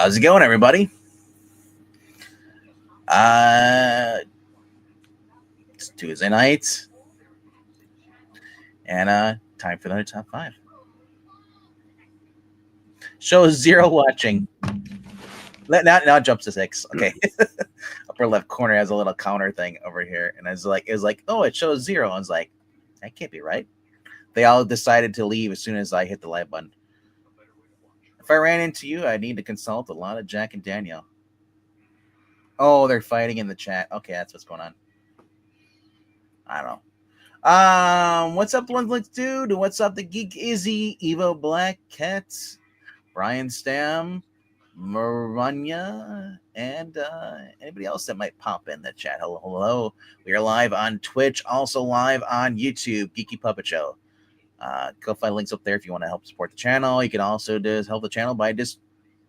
How's it going, everybody? It's Tuesday night, and time for another top five. Shows 0 watching. Now it jumps to 6. Okay, upper left corner has a little counter thing over here, and it was like, oh, it shows 0. I was like, that can't be right. They all decided to leave as soon as I hit the live button. If I ran into you, I need to consult a lot of Jack and Danielle. Oh, they're fighting in the chat. Okay, that's what's going on. I don't know. What's up, Let's Dude? What's up, the Geek Izzy, Evo Black Cat, Brian Stam, Maranya, and anybody else that might pop in the chat. Hello. We are live on Twitch, also live on YouTube, Geeky Puppet Show. Go find links up there if you want to help support the channel. You can also just help the channel by just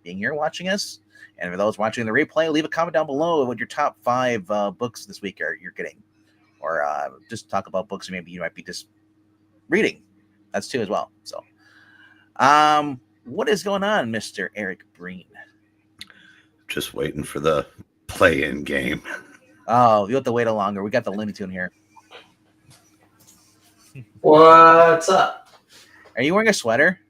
being here watching us. And for those watching the replay, leave a comment down below what your top 5 books this week you're getting. Or just talk about books maybe you might be just reading. That's too as well. So, what is going on, Mr. Eric Breen? Just waiting for the play-in game. Oh, you have to wait a longer. We got the Looney Tune here. What's up? Are you wearing a sweater?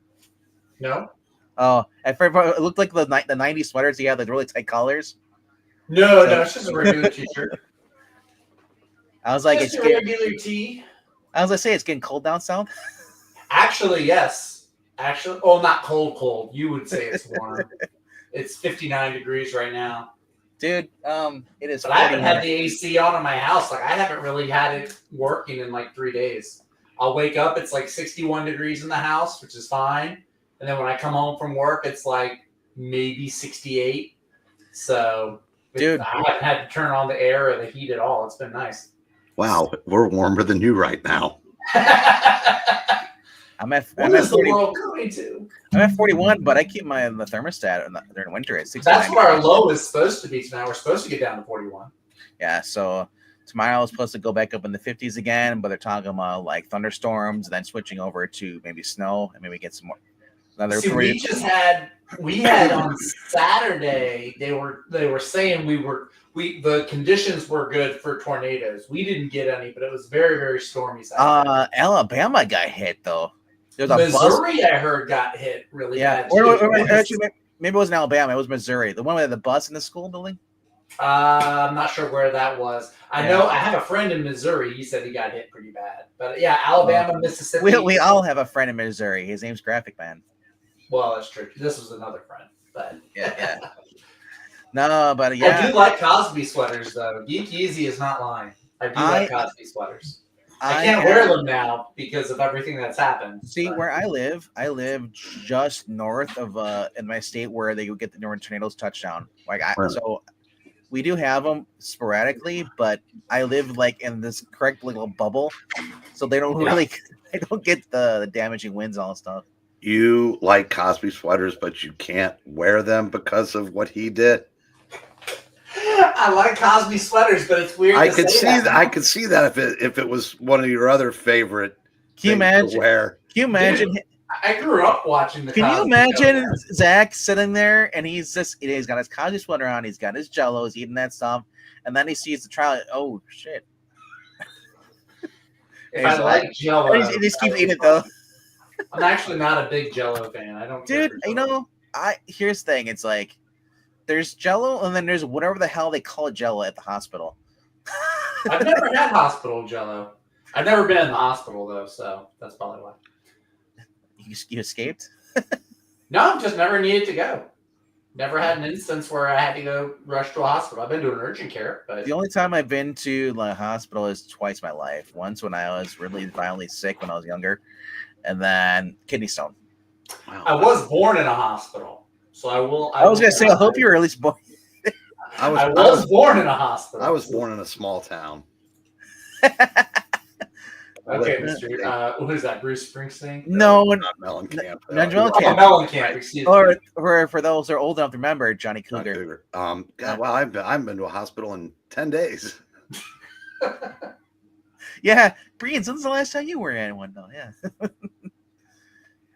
No. Oh, at first it looked like the 90s sweaters. You have the really tight collars. No, it's just a regular t-shirt. I was like, just a regular tee. I was gonna say it's getting cold down south. Actually, yes. Not cold. You would say it's warm. It's 59 degrees right now. Dude, it is. But I haven't had the AC on in my house. Like, I haven't really had it working in like 3 days. I'll wake up, it's like 61 degrees in the house, which is fine. And then when I come home from work, it's like maybe 68. So, dude, I haven't had to turn on the air or the heat at all. It's been nice. Wow, we're warmer than you right now. I'm at 40, the world coming to? I'm at 41, but I keep the thermostat during winter at 69. That's where our low is supposed to be tonight. We're supposed to get down to 41. Yeah, so tomorrow is supposed to go back up in the 50s again, but they're talking about like thunderstorms, and then switching over to maybe snow and maybe get some more. We had on Saturday. They were saying the conditions were good for tornadoes. We didn't get any, but it was very, very stormy Saturday. Alabama got hit though. Missouri, I heard, got hit really bad. Actually, maybe it wasn't Alabama. It was Missouri. The one with the bus in the school building. I'm not sure where that was. I know I have a friend in Missouri. He said he got hit pretty bad. But yeah, Alabama, Mississippi. We all have a friend in Missouri. His name's Graphic Man. Well, that's true. This was another friend, but yeah. No, but yeah. I do like Cosby sweaters though. Geek Easy is not lying. I do like Cosby sweaters. I can't wear them now because of everything that's happened. See, where I live just north of in my state where they would get the tornadoes touchdown. So we do have them sporadically, but I live like in this correct little bubble, so they don't get the damaging winds and all that stuff. You like Cosby sweaters, but you can't wear them because of what he did. I like Cosby sweaters, but it's weird. I could see that if it was one of your other favorite. Can you imagine? Can you imagine? Dude, I grew up watching the. Can you imagine Zach sitting there and he's got his Cosby sweater on, he's got his Jello, he's eating that stuff, and then he sees the trial. Oh shit! If I like Jello, he just keeps eating it though. I'm actually not a big Jello fan. I don't. Dude, here's the thing. It's like there's Jello, and then there's whatever the hell they call Jello at the hospital. I've never had hospital Jello. I've never been in the hospital though, so that's probably why. You escaped? No, just never needed to go. Never had an instance where I had to go rush to a hospital. I've been to an urgent care, but the only time I've been to the hospital is twice in my life. Once when I was really violently sick when I was younger, and then kidney stone. Wow. I was born in a hospital, so I was gonna say, I hope you were at least born. I was born in a hospital. I was born in a small town. Okay, Mr. What is that, Bruce Springsteen? No, not Mellencamp. Mellencamp. Excuse me. Or for those who are old enough to remember, Johnny Cougar. Well, I've been to a hospital in 10 days. Yeah, Brian, when's the last time you were in one though? Yeah.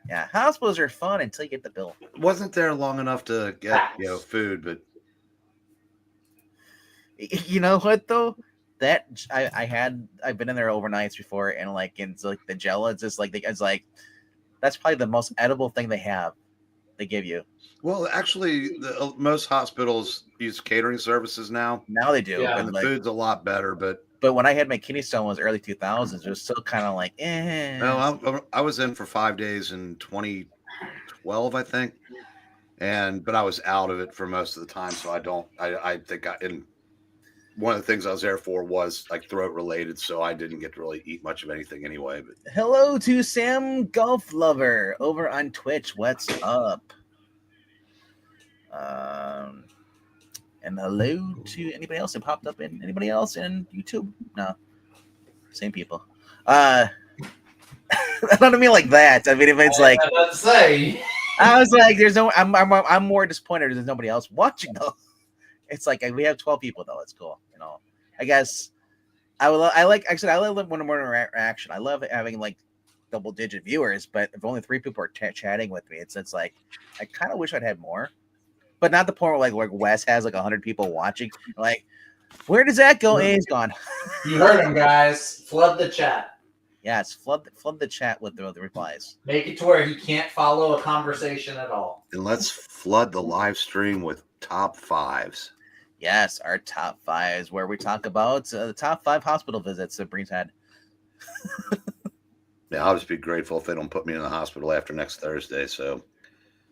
Yeah, hospitals are fun until you get the bill. Wasn't there long enough to get Facts. food, but You know what though? That I've been in there overnights before, and like it's like the gel. It's just like it's like that's probably the most edible thing they have. They give you well, actually, most hospitals use catering services now, now. They do, Yeah. and the food's a lot better. But when I had my kidney stone was early 2000s, it was still kind of like well, I was in for 5 days in 2012, I think, but I was out of it for most of the time, so I think and one of the things I was there for was like throat related, so I didn't get to really eat much of anything anyway. But Hello to Sam Golf Lover over on Twitch. What's up? And hello to anybody else that popped up in anybody else in YouTube? No, same people. I don't mean like that. I mean if it's like Let's say. I was like, there's no. I'm more disappointed there's nobody else watching though. It's like we have 12 people though. It's cool. You know, I guess I love one more interaction. I love having like double-digit viewers, but if only 3 people are chatting with me, it's like I kind of wish I'd had more, but not the point where like Wes has like 100 people watching. Like, where does that go? He's gone. You heard him, guys. Flood the chat. Yes, flood the chat with the replies. Make it to where he can't follow a conversation at all. and let's flood the live stream with top 5s. Yes, our top 5s where we talk about the top 5 hospital visits that Breen's had. Yeah, I'll just be grateful if they don't put me in the hospital after next Thursday. So,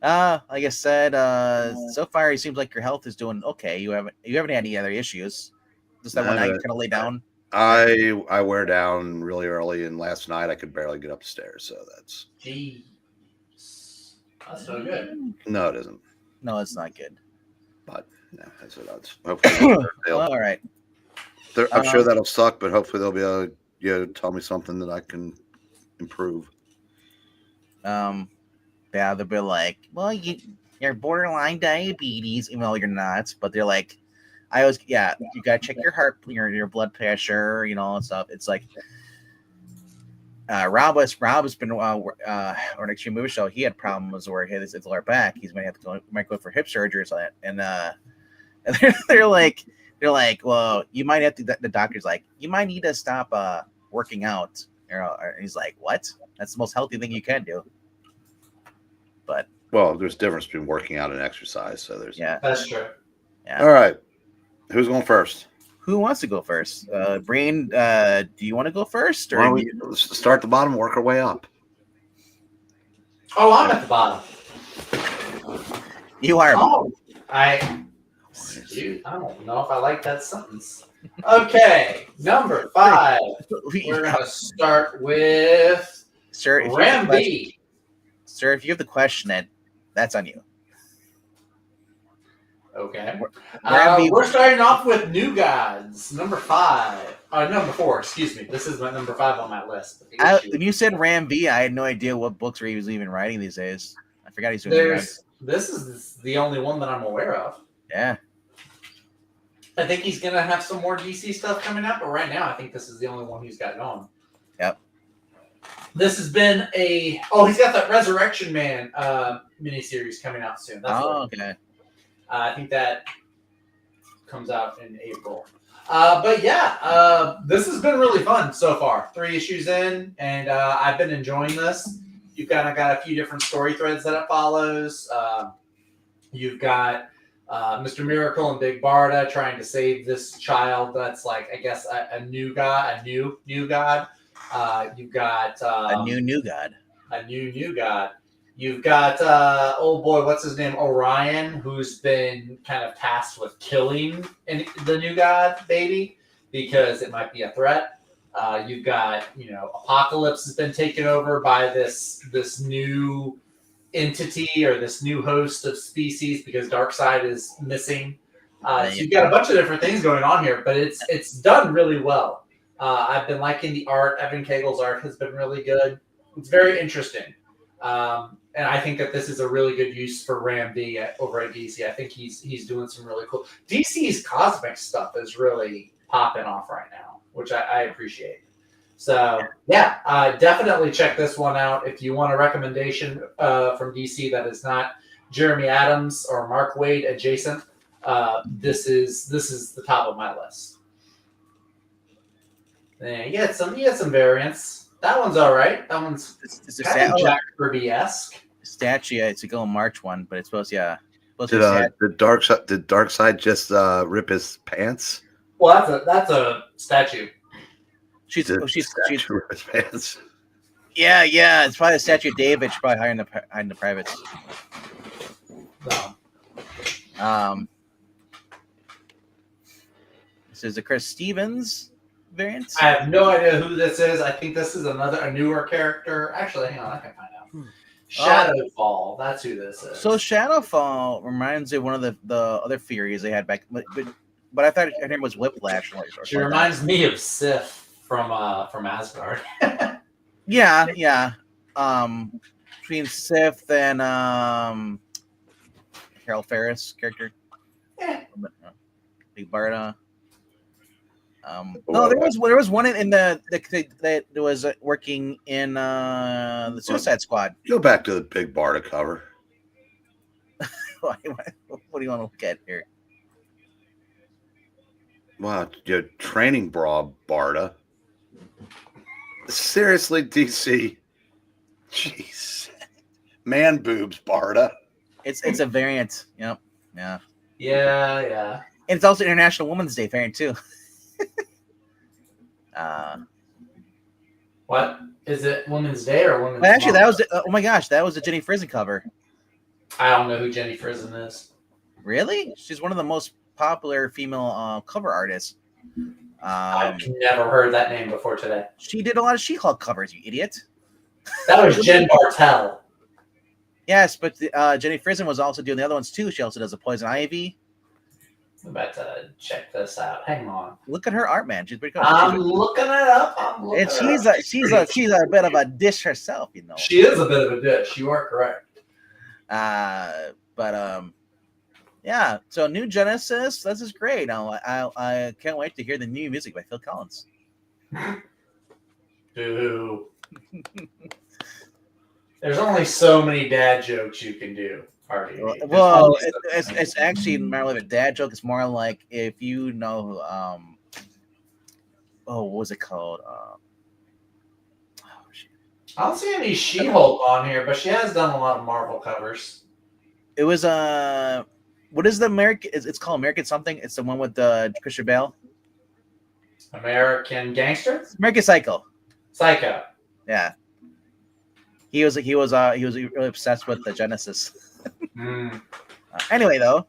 Like I said, so far it seems like your health is doing okay. You haven't had any other issues. Just that one night you kind of lay down. I wear down really early, and last night I could barely get up the stairs. So that's Jeez. That's no good. no, it isn't. No, it's not good. But yeah, that's what odds. Hopefully, All right. I'm sure that'll suck, but hopefully they'll be able to tell me something that I can improve. Yeah, they'll be like, well, you're borderline diabetes, even though you're not. But they're like, you gotta check your heart, your blood pressure, and stuff. It's like, Rob has been or an Extreme Movie Show. He had problems where his lower back. He's might go for hip surgery or something. And they're like, well, you might have to. The doctor's like, you might need to stop working out. And he's like, what? That's the most healthy thing you can do. But there's a difference between working out and exercise. So That's true. Yeah. All right, who's going first? Who wants to go first? Breen, do you want to go first, or Let's start at the bottom, work our way up? Oh, I'm at the bottom. You are. Oh, I don't know if I like that sentence. Okay, number 5. We're gonna start with Ram B. Sir, if you have to question it, that's on you. Okay. We're starting off with New Gods, number 5. Number 4, excuse me. This is my number 5 on my list. When you said Ram V, I had no idea what books he was even writing these days. I forgot he's doing This is the only one that I'm aware of. Yeah. I think he's going to have some more DC stuff coming out, but right now I think this is the only one he's got going. Yep. This has been he's got that Resurrection Man miniseries coming out soon. Okay. I think that comes out in April. But yeah, this has been really fun so far. 3 issues in, and I've been enjoying this. You've got a few different story threads that it follows. You've got Mr. Miracle and Big Barda trying to save this child that's like, I guess, a new god, a new god. You've got a new god. A new god. You've got old boy, what's his name, Orion, who's been kind of tasked with killing the new god baby because it might be a threat. You've got, Apocalypse has been taken over by this new entity or this new host of species because Darkseid is missing. So you've got a bunch of different things going on here, but it's done really well. I've been liking the art. Evan Cagel's art has been really good. It's very interesting. And I think that this is a really good use for Ram V over at DC. I think he's doing some really cool. DC's cosmic stuff is really popping off right now, which I appreciate. So yeah, definitely check this one out if you want a recommendation from DC that is not Jeremy Adams or Mark Waid adjacent. This is the top of my list. Yeah, you get some variants. That one's all right. That one's It's a kind of Jack Kirby-esque. statue. It's a Go March one, but it's supposed to Did Darkseid just rip his pants? Well, that's a statue. She's Rip his pants. yeah. It's probably a statue of David. She's probably hiding the privates. So, This is a Chris Stevens variant. I have no idea who this is. I think this is a newer character. Actually, hang on, I can find out. Shadowfall. That's who this is. So Shadowfall reminds me of one of the other Furies they had back, but I thought her name was Whiplash. She reminds me of Sif from Asgard. Yeah. Between Sif and Harold Ferris character. Yeah. Big Barda. No, there was one in the that was working in the Suicide Squad. Go back to the Big Barda cover. What do you want to look at here? Wow, your training bra Barda. Seriously, DC. Jeez. Man boobs Barda. It's a variant. Yep. Yeah. Yeah. And it's also International Women's Day variant too. What is it? Women's Day or Women's? Actually, Month? that was oh my gosh, that was the Jenny Frison cover. I don't know who Jenny Frison is. Really? She's one of the most popular female cover artists. I've never heard that name before today. She did a lot of She-Hulk covers, you idiot. That was Jen Bartel. Yes, but Jenny Frison was also doing the other ones too. She also does a Poison Ivy. I'm about to check this out. Hang on. Look at her art, man. She's pretty good. I'm looking it up. And she's a bit of a dish herself, you know. She is a bit of a dish. You are correct. Yeah. So New Genesis, this is great. I can't wait to hear the new music by Phil Collins. Boo. There's only so many dad jokes you can do. Well, it's actually not really a dad joke. It's more like if you know, what was it called? I don't see any She-Hulk on here, but she has done a lot of Marvel covers. It was what is the American? It's called American something. It's the one with Christian Bale. American Gangster. American Psycho. Psycho. Yeah. He was really obsessed with the Genesis. Anyway, though,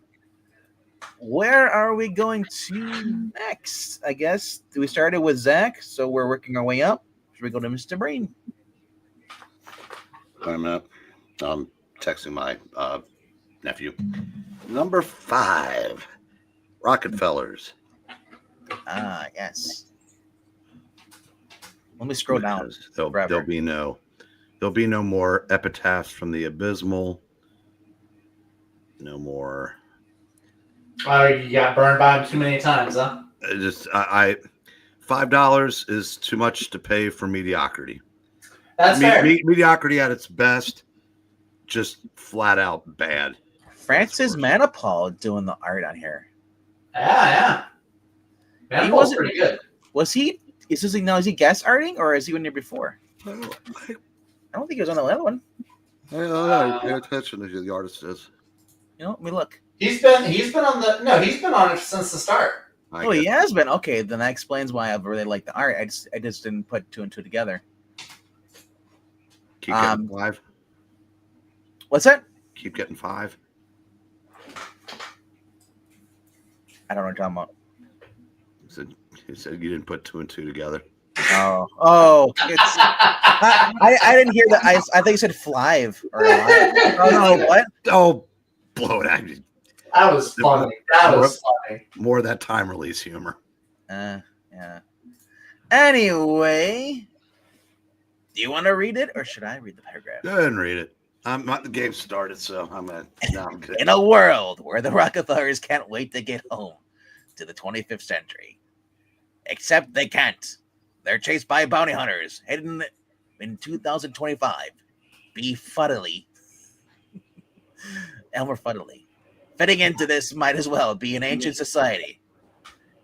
where are we going to next? I guess we started with Zach, so we're working our way up. Should we go to Mr. Brain? Wait a minute. I'm texting my nephew. Number 5, Rockefellers. Yes. Let me scroll down. There'll be no more epitaphs from the abysmal. No more. Oh, you got burned by him too many times, huh? $5 is too much to pay for mediocrity. That's fair. Mediocrity at its best, just flat out bad. Francis Manipal doing the art on here. Yeah. Manipal's pretty good. Was he? Is he guest arting or is he in there before? I don't think he was on the other one. Pay attention to who the artist is. Let me look. He's been on it since the start. He has been. Okay, then that explains why I really like the art. I just didn't put 2 and 2 together. Keep getting 5. What's that? Keep getting 5. I don't know what you're talking about. He said you didn't put 2 and 2 together. Oh! I didn't hear that. I think you said Flive or no, what? Oh, blow it out. That was funny. More of that time release humor. Yeah. Anyway, do you want to read it or should I read the paragraph? Go ahead and read it. I'm not the game started, so I'm good. In a world where the Rockefellers can't wait to get home to the 25th century, except they can't. They're chased by bounty hunters hidden in 2025. Befuddly. Elmer Fuddly. Fitting into this might as well be an ancient society.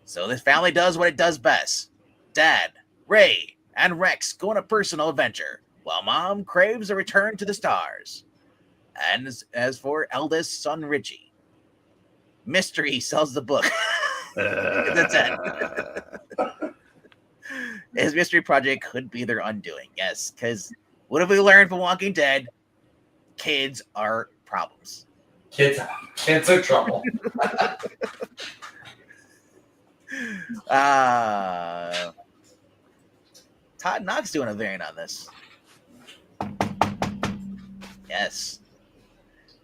So this family does what it does best. Dad, Ray, and Rex go on a personal adventure, while Mom craves a return to the stars. And as for eldest son Richie, Mystery sells the book. That's it. His mystery project could be their undoing. Yes, because what have we learned from Walking Dead? Kids are problems. Kids are trouble. Todd Knox doing a variant on this. Yes.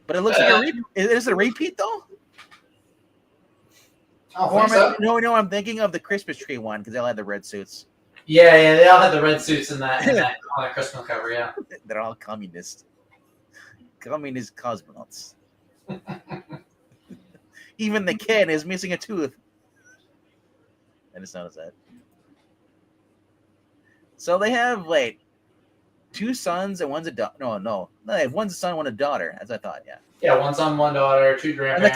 But it looks like a repeat. Is it a repeat though? So. No, what I'm thinking of the Christmas tree one because they all had the red suits. Yeah, they all had the red suits in that on that Christmas cover. Yeah, they're all communist cosmonauts. Even the kid is missing a tooth. I just noticed that. So they have two sons and one's a daughter. No, they have one's a son, one a daughter, as I thought. Yeah. Yeah, one son, one daughter, two grandparents. On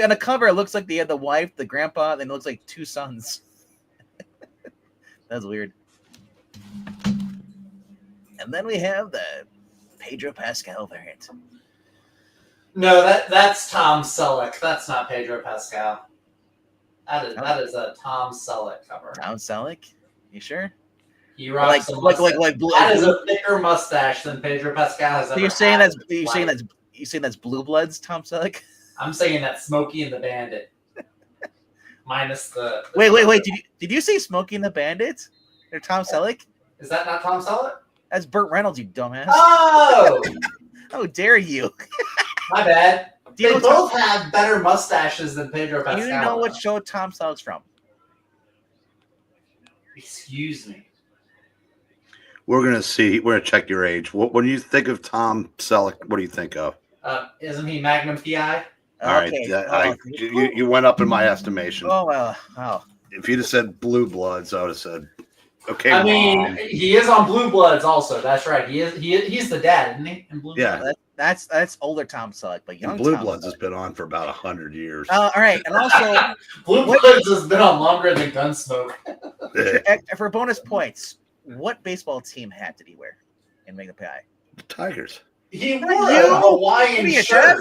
the cover, it looks like they had the wife, the grandpa, then it looks like two sons. That's weird. And then we have the Pedro Pascal variant. No, that's Tom Selleck. That's not Pedro Pascal. That is a Tom Selleck cover. Tom Selleck? You sure? He rocks that is a thicker mustache than Pedro Pascal has ever. So you're saying that's Blue Bloods, Tom Selleck? I'm saying that's Smokey and the Bandit. Minus the wait. Did you say Smokey and the Bandit? Or Tom Selleck? Is that not Tom Selleck? That's Burt Reynolds, you dumbass. Oh! How dare you? My bad. They both have better mustaches than Pedro Pascal. You know what show Tom Selleck's from? Excuse me. We're gonna see. We're gonna check your age. When you think of Tom Selleck, what do you think of? Isn't he Magnum PI? All right, you went up in my estimation. Oh well, wow. If you'd have said Blue Bloods, I would have said, okay. I mean, he is on Blue Bloods also. That's right. He's the dad, isn't he? In Blue Bloods? That's older Tom Selleck, but young Blue Tom Bloods Selleck has been on for about 100 years. All right, and also Blue Bloods has been on longer than Gunsmoke. For bonus points, what baseball team hat did he wear in Magnum PI? The Tigers. He wore a Hawaiian shirt.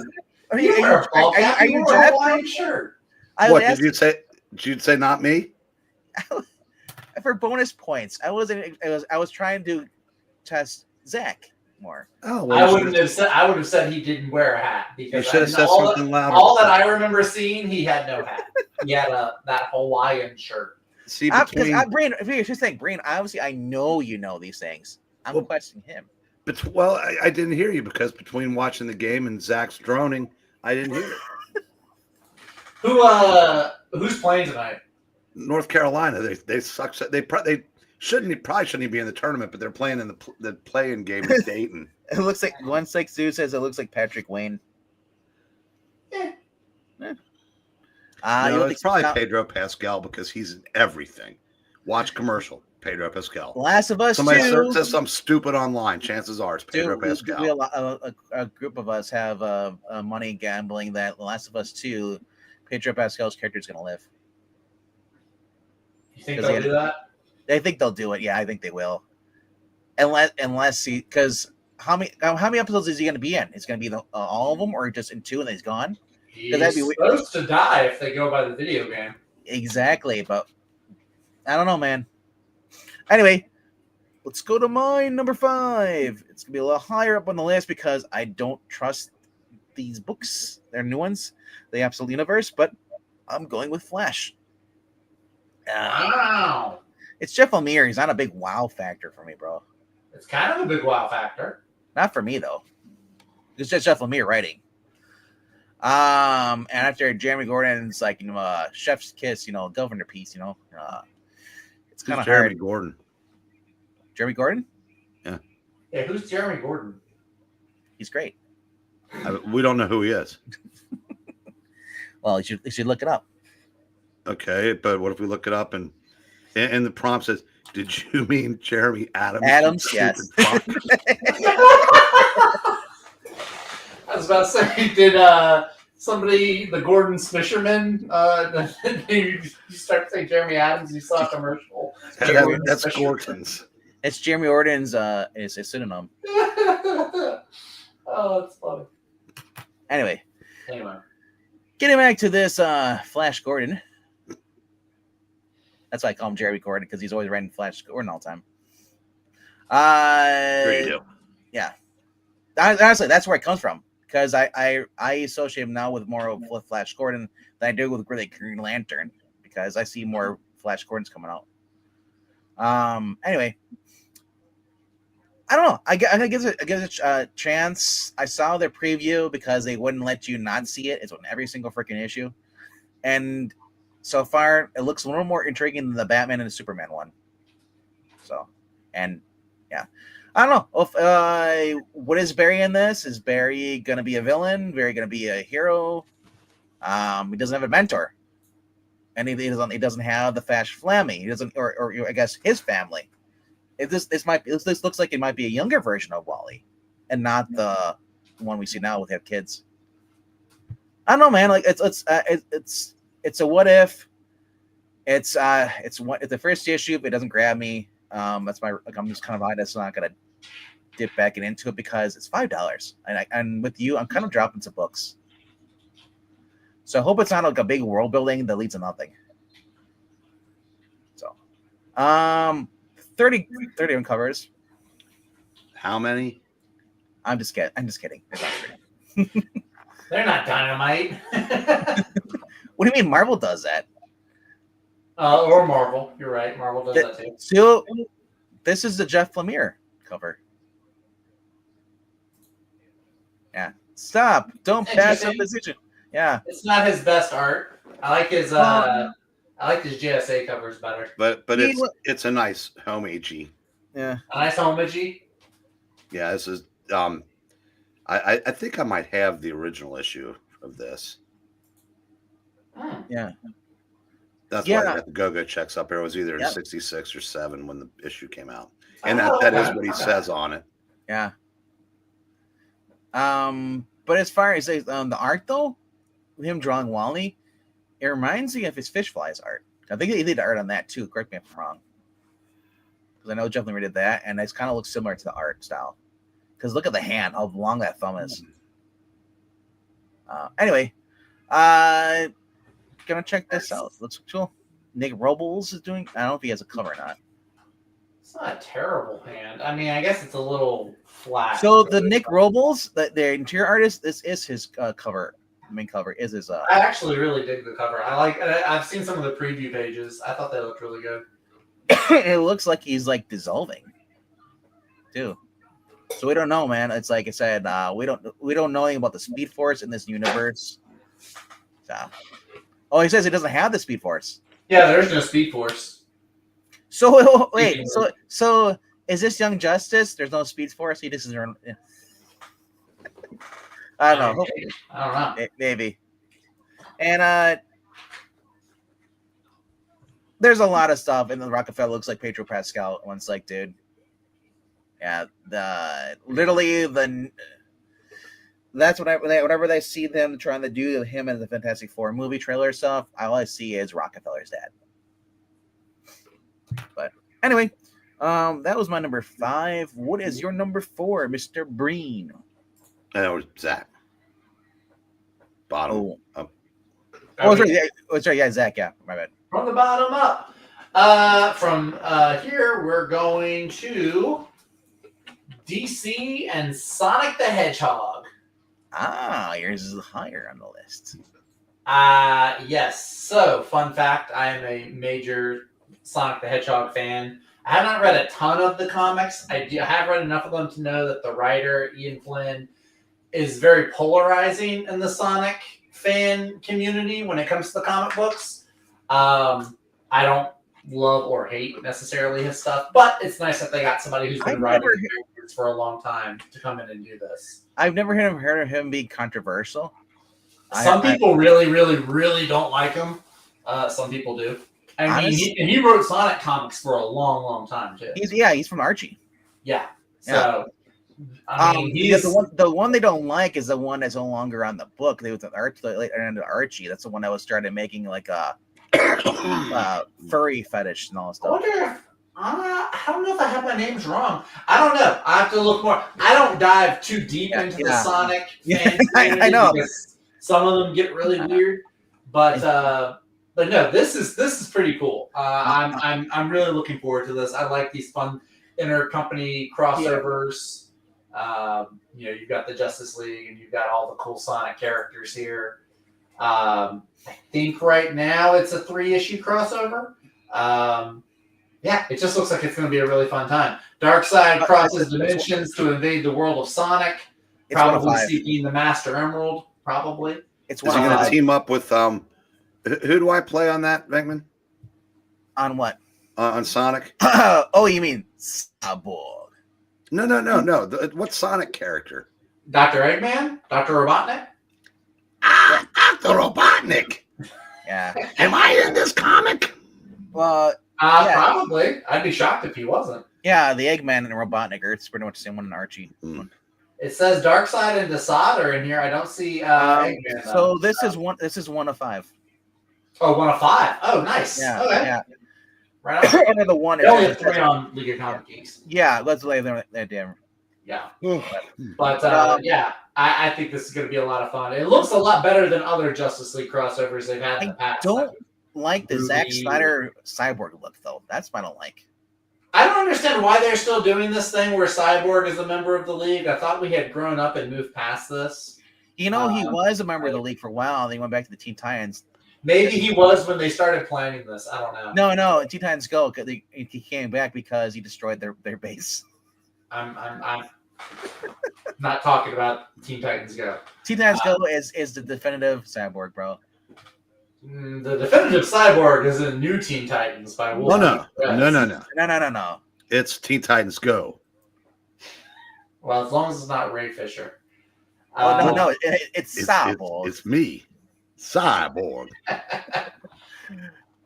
Are you Jeff? Hawaiian shirt. What did you say? Did you say not me? For bonus points, I was trying to test Zach more. Oh, well, I would have said he didn't wear a hat because you should have said something louder. All that I remember seeing, he had no hat. He had that Hawaiian shirt. See, Brain, if you're just saying, Brain, obviously I know you know these things. I'm questioning him. But I didn't hear you because between watching the game and Zach's droning, I didn't hear it. Who's playing tonight? North Carolina. They suck. They probably shouldn't be in the tournament, but they're playing in the play-in game with Dayton. It looks like 162 says it looks like Patrick Wayne. Yeah. No, it's probably Pedro Pascal because he's in everything. Watch commercial. Pedro Pascal. Last of Us. Somebody says something stupid online. Chances are it's Pedro Pascal. A group of us have money gambling that Last of Us 2, Pedro Pascal's character is going to live. You think they'll do that? I think they'll do it. Yeah, I think they will. Unless because how many episodes is he going to be in? Is it going to be all of them, or just in 2 and then he's gone? He's supposed to die if they go by the video game. Exactly, but I don't know, man. Anyway, let's go to mine, number 5. It's going to be a little higher up on the list because I don't trust these books. They're new ones, the Absolute Universe, but I'm going with Flash. Wow. It's Jeff Lemire. He's not a big wow factor for me, bro. It's kind of a big wow factor. Not for me, though. It's just Jeff Lemire writing. And after Jeremy Gordon's chef's kiss, governor piece, it's kind of Jeremy Gordon. Jeremy Gordon? Yeah. Yeah, who's Jeremy Gordon? He's great. We don't know who he is. Well, you should look it up. Okay, but what if we look it up and the prompt says Did you mean Jeremy Adams? Adams, you yes. stupid fuck? I was about to say, did somebody, the Gordon Fisherman, you start saying Jeremy Adams, you saw a commercial. That's Gorton's. It's Jeremy Orden's is a synonym. Oh, that's funny. Anyway, Anyway, getting back to this Flash Gordon. That's why I call him Jeremy Gordon, because he's always writing Flash Gordon all the time. Sure you do. Yeah. Honestly, that's where it comes from. Because I associate him now with more with Flash Gordon than I do with really Green Lantern. Because I see more Flash Gordons coming out. Anyway. I don't know. I give it a chance. I saw their preview because they wouldn't let you not see it. It's on every single freaking issue. And so far, it looks a little more intriguing than the Batman and the Superman one. So, and yeah. I don't know. If, what is Barry in this? Is Barry going to be a villain? Barry going to be a hero? He doesn't have a mentor. And he doesn't have the Flash family. He doesn't, or I guess his family. This looks like it might be a younger version of Wally, and not the one we see now with have kids. I don't know, man. Like it's a what if. It's the first issue, but it doesn't grab me. That's my I'm just kind of behind. That's not gonna dip back into it because it's $5, and with you, I'm kind of dropping some books. So I hope it's not like a big world building that leads to nothing. So, 30 uncovers. How many? I'm just kidding. they're not Dynamite. What do you mean Marvel does that? Or Marvel. You're right. Marvel does that too. So, this is the Jeff Lemire cover. Yeah. Stop. Don't pass up position. Yeah. It's not his best art. I like his JSA covers better. But it's a nice homagey. Yeah. A nice homagey. Yeah, this is I think I might have the original issue of this. Yeah. That's why I got the go-go checks up here. It was either 66 or 7 when the issue came out. And that is what he says on it. Yeah. But as far as the art though, him drawing Wally, it reminds me of his Fish Flies art. I think he did art on that too. Correct me if I'm wrong. Because I know Jeff Lemire did that, and it kind of looks similar to the art style. Because look at the hand, how long that thumb is. Anyway, gonna check this out. Looks cool. Nick Robles is doing. I don't know if he has a cover or not. It's not a terrible hand. I mean, I guess it's a little flat. So the Nick Robles, the interior artist, this is his cover. The main cover is his. I actually really dig the cover. I've seen some of the preview pages. I thought they looked really good. It looks like he's like dissolving, too. So we don't know, man. It's like I said, we don't know anything about the Speed Force in this universe. So, he says he doesn't have the Speed Force. Yeah, there's no Speed Force. So wait, so is this Young Justice? There's no Speed Force. He just is. I don't know. I don't know. Maybe. And there's a lot of stuff, and the Rockefeller looks like Pedro Pascal. And it's like, dude, yeah, that's whenever they see them trying to do him in the Fantastic Four movie trailer stuff, all I see is Rockefeller's dad. But anyway, that was my number 5. What is your number 4, Mr. Breen? That was Zach. Bottom up. Sorry, yeah, Zach, yeah, my bad. From the bottom up. From here, we're going to DC and Sonic the Hedgehog. Yours is higher on the list. Yes. So, fun fact, I am a major Sonic the Hedgehog fan. I have not read a ton of the comics. I have read enough of them to know that the writer, Ian Flynn, is very polarizing in the Sonic fan community when it comes to the comic books. I don't love or hate necessarily his stuff, but it's nice that they got somebody who's been writing characters for a long time to come in and do this. I've never heard of him be controversial. Some people really, really, really don't like him. Some people do. I mean, he wrote Sonic comics for a long, long time too. He's from Archie. Yeah. So I mean, the one they don't like is the one that's no longer on the book. They was an Archie. That's the one that was started making like a furry fetish and all that I stuff. wonder if I don't know if I have my names wrong. I don't know. I have to look more. I don't dive too deep into the Sonic fan community. I know because some of them get really weird, but no, this is pretty cool. I'm really looking forward to this. I like these fun intercompany crossovers. You've got the Justice League and you've got all the cool Sonic characters here. I think right now it's a 3-issue crossover. It just looks like it's going to be a really fun time. Darkseid crosses dimensions to invade the world of Sonic, probably seeking the Master Emerald. Probably. Is he going to team up with who do I play on that, Venkman? On what? On Sonic? Oh, you mean Cyborg? No. What Sonic character? Dr. Eggman? Dr. Robotnik? Dr. Robotnik. Yeah. Am I in this comic? Well, probably. I'd be shocked if he wasn't. Yeah, the Eggman and Robotnik are pretty much the same one in Archie. It says Darkseid and Desaad are in here. I don't see Eggman. So this is one of 5. Oh, 1 of 5. Oh, nice. Yeah. Okay. Yeah. Right on. Another one. They only have 3 on League of Comic Geeks. Yeah, let's lay them. Damn. Yeah. But I think this is going to be a lot of fun. It looks a lot better than other Justice League crossovers they've had in the past. I don't like the Zack Snyder Cyborg look, though. That's what I don't like. I don't understand why they're still doing this thing where Cyborg is a member of the League. I thought we had grown up and moved past this. He was a member of the League for a while, and then he went back to the Teen Titans. Maybe he was when they started planning this. I don't know. No, Teen Titans Go. He came back because he destroyed their base. I'm not talking about Teen Titans Go. Teen Titans Go is the definitive Cyborg, bro. The definitive Cyborg is in New Teen Titans by Wolf. No. It's Teen Titans Go. Well, as long as it's not Ray Fisher. It's Cyborg. It's me, Cyborg.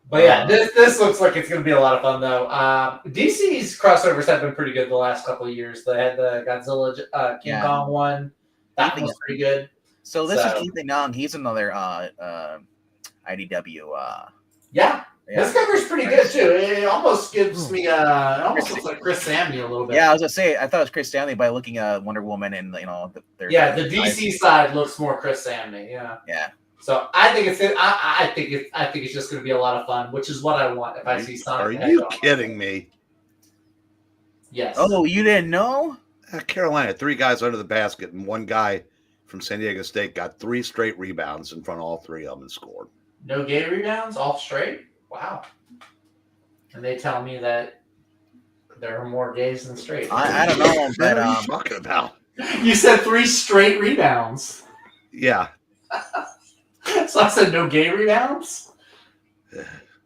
But yeah, this looks like it's going to be a lot of fun, though. DC's crossovers have been pretty good the last couple of years. They had the Godzilla King Kong one. That was pretty good. So this is Ethan Young. He's another IDW. This cover's pretty good too. It almost gives me it almost looks like Chris Samney a little bit. Yeah, I was gonna say I thought it was Chris Stanley by looking at Wonder Woman and the DC side looks more Chris Samney. Yeah. So I think it's I think it's just going to be a lot of fun, which is what I want if I see Sonic. Are you kidding me? Yes. Oh, you didn't know? Carolina, 3 guys under the basket, and 1 guy from San Diego State got 3 straight rebounds in front of all 3 of them and scored. No gay rebounds, all straight. Wow. And they tell me that there are more gays than straight. I don't know. What are you talking about? You said 3 straight rebounds. Yeah. So I said no gay rebounds?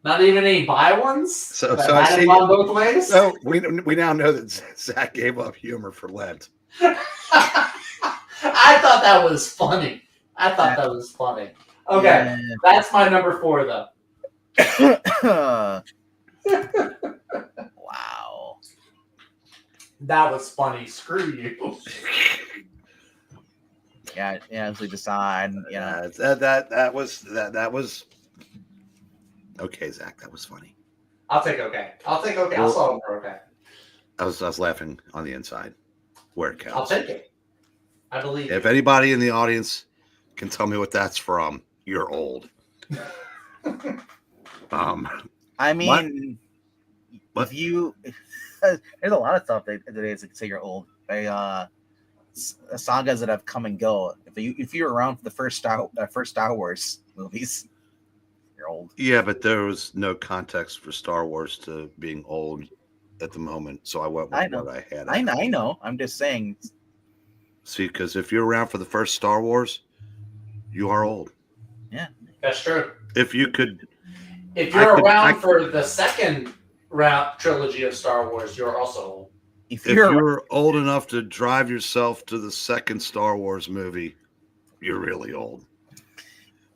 Not even any bi ones? So I see gone both ways? So we now know that Zach gave up humor for Lent. I thought that was funny. Okay, that's my number 4, though. Wow. That was funny. Screw you. As we decide. That was okay, Zach. That was funny. I'll take okay. I'll solve it for okay. I was laughing on the inside where it counts. I'll take it. I believe. If anybody in the audience can tell me what that's from, you're old. I mean, if you, there's a lot of stuff that say you're old. Sagas that have come and go. If you're around for the first Star Wars movies, you're old. Yeah, but there was no context for Star Wars to being old at the moment, so I went with what I had. I know. I'm just saying. See, because if you're around for the first Star Wars, you are old. Yeah, that's true. If you're around for the second trilogy of Star Wars, you're also old. If you're old enough to drive yourself to the second Star Wars movie, you're really old.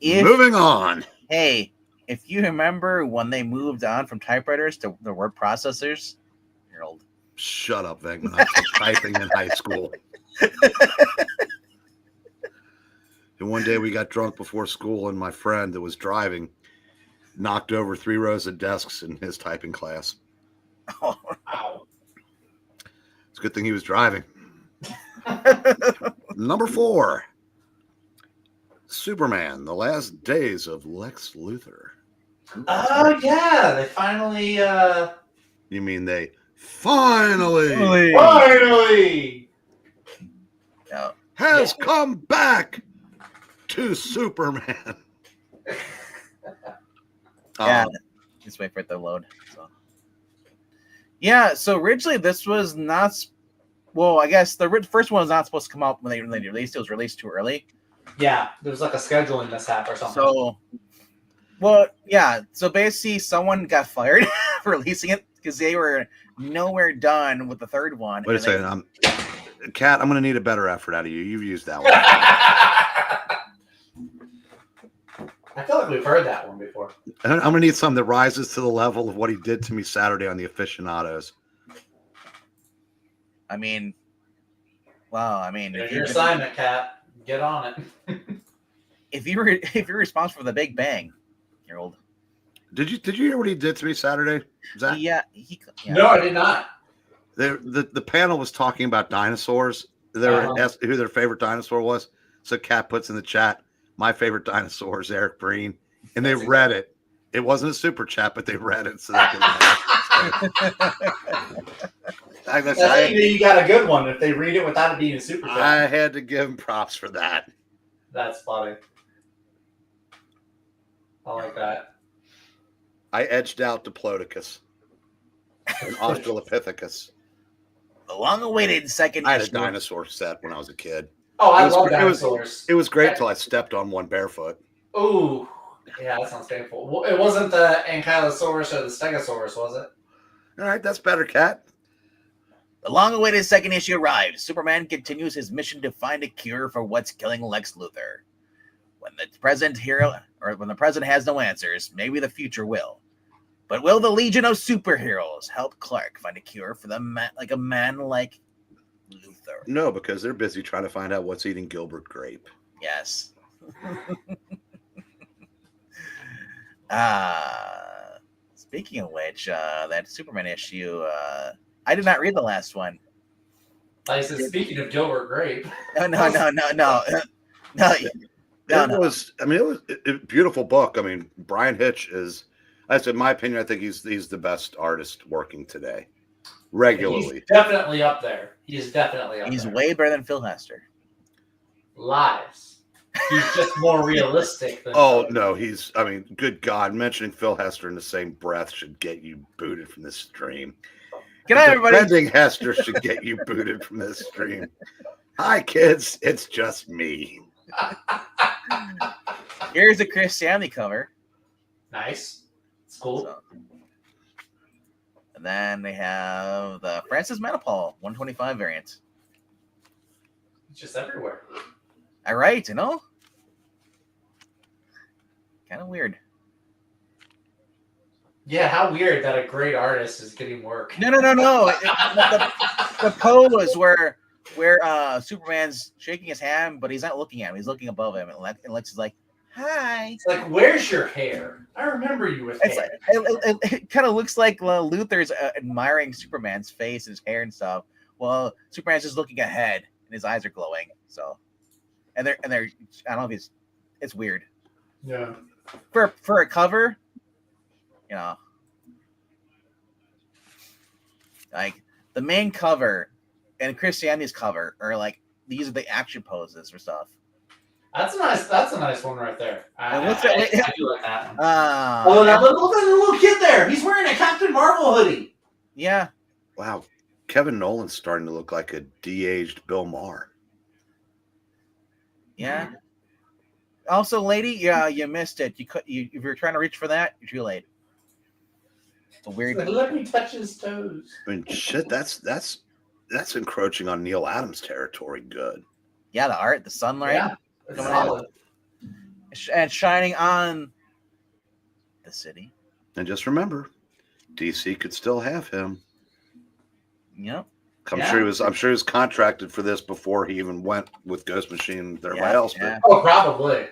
Moving on. Hey, if you remember when they moved on from typewriters to the word processors, you're old. Shut up, Venkman. I was typing in high school. And one day we got drunk before school, and my friend that was driving knocked over 3 rows of desks in his typing class. Wow. It's a good thing he was driving. Number 4. Superman, The Last Days of Lex Luthor. Oh yeah, they finally You mean they finally No. has come back to Superman? Yeah, just wait for it to load. So. Yeah, so originally this was not. Well, I guess the first one was not supposed to come out when they released it. It was released too early. Yeah, there was like a scheduling mishap or something. So, well, yeah. So basically, someone got fired for releasing it because they were nowhere done with the third one. Wait a second, Kat, I'm going to need a better effort out of you. You've used that one. I feel like we've heard that one before. I'm going to need something that rises to the level of what he did to me Saturday on The Aficionados. I mean, wow. I mean, There's your assignment, Kat. Get on it. if you're responsible for the Big Bang, you're old. Did you hear what he did to me Saturday, Zach? Yeah. No, I did not. The panel was talking about dinosaurs. They were asked who their favorite dinosaur was. So Kat puts in the chat, my favorite dinosaur is Eric Breen. And they read it. It wasn't a super chat, but they read it. So they could You got a good one if they read it without it being a super chat. I had to give him props for that. That's funny. I like that. I edged out Diplodocus and Australopithecus. The long-awaited second. I had a issue. dinosaur set when I was a kid. Oh, I love dinosaurs. It was great until I stepped on one barefoot. Ooh. Yeah, that sounds painful. Well, it wasn't the Ankylosaurus or the Stegosaurus, was it? All right, that's better, Kat. The long-awaited second issue arrives. Superman continues his mission to find a cure for what's killing Lex Luthor. When the present has no answers, maybe the future will. But will the Legion of Superheroes help Clark find a cure for a man like Luthor? No, because they're busy trying to find out what's eating Gilbert Grape. Yes. Speaking of which, that Superman issue, I did not read the last one. I said, speaking of Gilbert Grape. No. It was a beautiful book. I mean, Brian Hitch is, in my opinion, I think he's the best artist working today. Regularly. He's definitely up there. He's definitely up there. He's way better than Phil Hester. Lies. He's just more realistic than no, good God, mentioning Phil Hester in the same breath should get you booted from this stream. Good night, everybody. Defending Hester should get you booted from this stream. Hi, kids. It's just me. Here's a Chris Stanley cover. Nice. It's cool. So, and then they have the Francis Manipal 125 variant. It's just everywhere. All right, you know? Kind of weird. Yeah, how weird that a great artist is getting work. No. The pose where Superman's shaking his hand, but he's not looking at him. He's looking above him. And Lex is like, hi. It's like, where's your hair? I remember you with hair. It kind of looks like Luthor's admiring Superman's face and his hair and stuff. Well, Superman's just looking ahead, and his eyes are glowing. So, and they're I don't know if it's weird. Yeah. For a cover, you know, like the main cover and Christianity's cover are like these are the action poses or stuff. That's a nice one right there. I do like that one. Look at the little kid there. He's wearing a Captain Marvel hoodie. Yeah. Wow. Kevin Nolan's starting to look like a de-aged Bill Maher. Yeah. Also, lady, you missed it. If you were trying to reach for that, you're too late. It's a weird. Let me touch his toes. I mean, shit, that's encroaching on Neil Adams territory. Good. Yeah, the art, the sunlight. Yeah, it's solid. And shining on the city. And just remember, DC could still have him. Yep. I'm sure he was contracted for this before he even went with Ghost Machine and everybody else. Yeah. Oh, probably.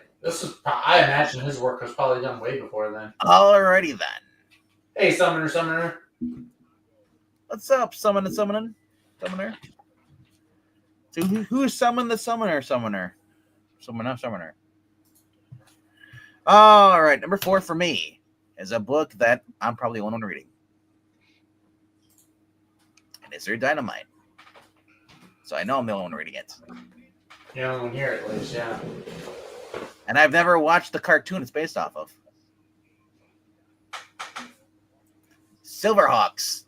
I imagine his work was probably done way before then. Alrighty then. Hey, Summoner. What's up, Summoner? So who summoned the Summoner? Summoner. All right, number 4 for me is a book that I'm probably the only one reading. And it's Dynamite. So I know I'm the only one reading it. You don't hear it, at least, yeah. And I've never watched the cartoon it's based off of. Silverhawks.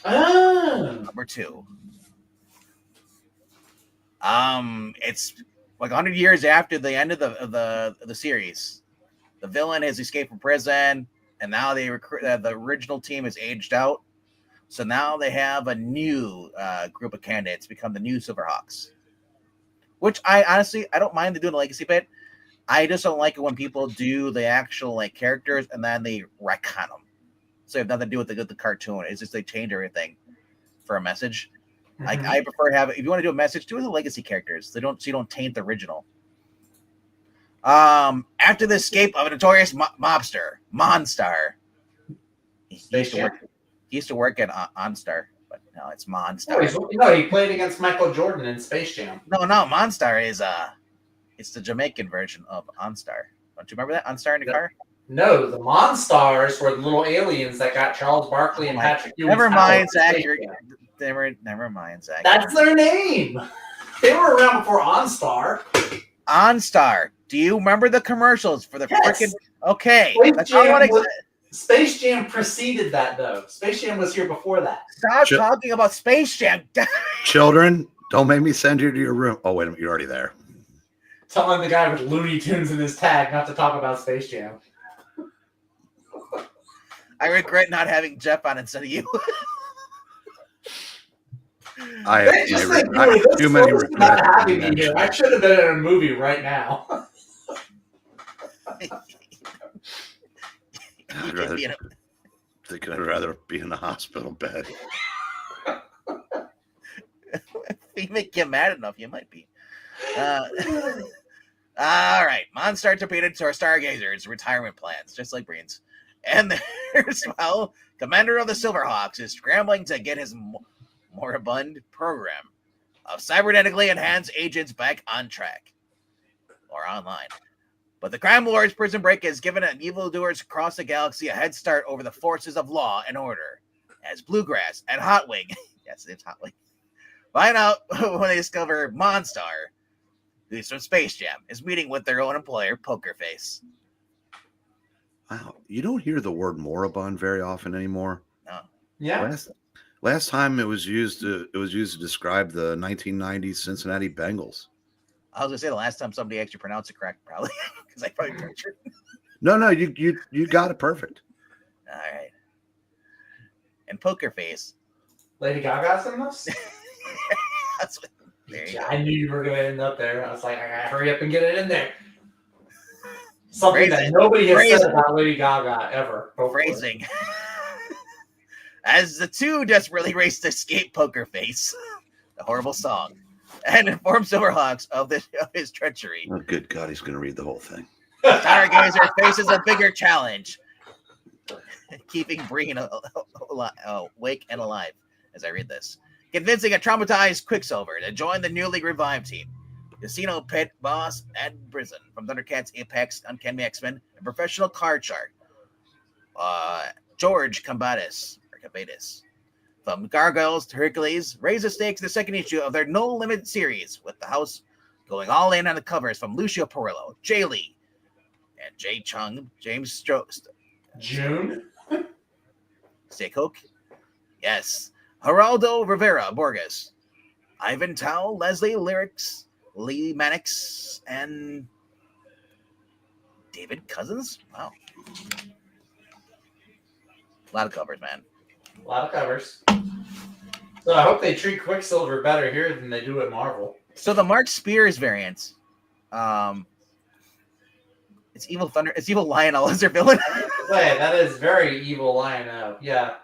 Number 2. It's like 100 years after the end of the series. The villain has escaped from prison, and now they recruit. The original team is aged out, so now they have a new group of candidates become the new Silverhawks. Which I honestly don't mind doing the legacy bit. I just don't like it when people do the actual like characters and then they retcon them. So it has nothing to do with the cartoon. It's just they change everything for a message. Mm-hmm. Like I prefer to have if you want to do a message, do it with the legacy characters. So you don't taint the original. After the escape of a notorious mobster, Monstar. He used to work at OnStar, but no, it's Monstar. He played against Michael Jordan in Space Jam. No, Monstar is it's the Jamaican version of OnStar. Don't you remember that OnStar in the car? No, the Monstars were the little aliens that got Charles Barkley and Patrick Ewing. Never mind, Zach. Never mind, Zach. That's their name. They were around before OnStar. OnStar. Do you remember the commercials for the freaking? Okay, that's all I want to. Space Jam preceded that, though. Space Jam was here before that. Stop talking about Space Jam. Children, don't make me send you to your room. Oh, wait a minute. You're already there. Telling the guy with Looney Tunes in his tag not to talk about Space Jam. I regret not having Jeff on instead of you. I have too many regrets. Not having me here. I should have been in a movie right now. I'd rather be in a hospital bed. If you make you mad enough, you might be. All right. Monstar torpedoed to our Stargazer's retirement plans, just like Breen's. And there's, Commander of the Silverhawks is scrambling to get his moribund program of cybernetically enhanced agents back on track or online. But the Crime Lord's prison break has given evildoers across the galaxy a head start over the forces of law and order, as Bluegrass and Hotwing, yes, it's Hotwing, find out when they discover Monstar, who's from Space Jam, is meeting with their own employer, Poker Face. Wow, you don't hear the word moribund very often anymore. No. Yeah. Last time it was used to describe the 1990s Cincinnati Bengals. I was gonna say the last time somebody actually pronounced it correct, probably because I probably butchered. No, you got it perfect. All right. And Poker Face. Lady Gaga's in this? That's what, there you go. I knew you were going to end up there. I was like, I gotta hurry up and get it in there. Something that nobody has said about Lady Gaga ever. Phrasing. As the two desperately race to escape Poker Face, the horrible song, and inform Silverhawks of his treachery. Oh, good God, he's going to read the whole thing. Stargazer faces a bigger challenge, keeping Breen awake and alive as I read this. Convincing a traumatized Quicksilver to join the newly revived team. Casino Pit Boss Ed Prison from Thundercats, Apex, Uncanny X-Men, and professional card shark George Combatis. From Gargoyles to Hercules, raise the stakes in the second issue of their No Limit series, with the house going all in on the covers from Lucio Perillo, Jay Lee, and Jay Chung, James June? Steakhook, yes, Geraldo Rivera Borges, Ivan Tao, Leslie Lyrics, Lee Mannix, and David Cousins. Wow. A lot of covers, man. A lot of covers. So I hope they treat Quicksilver better here than they do at Marvel. So the Mark Spears variant It's Evil Thunder. It's Evil Lionel as their villain. Wait, that is very evil Lionel. Yeah.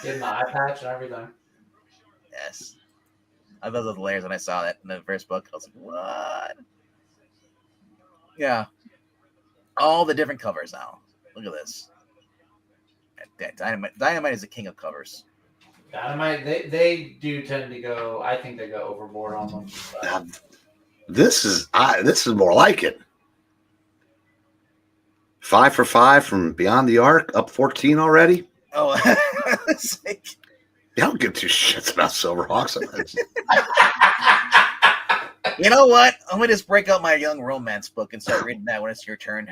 Getting the eye patch and everything. Yes. I thought it was hilarious when I saw that in the first book. I was like, what? Yeah. All the different covers now. Look at this. Dynamite is the king of covers. Dynamite, they do tend to go. I think they go overboard on them. Now, this is more like it. 5 for 5 from Beyond the Arc, up 14 already. Oh, it's like, I don't give two shits about Silverhawks. you know what? I'm gonna just break out my young romance book and start reading that when it's your turn.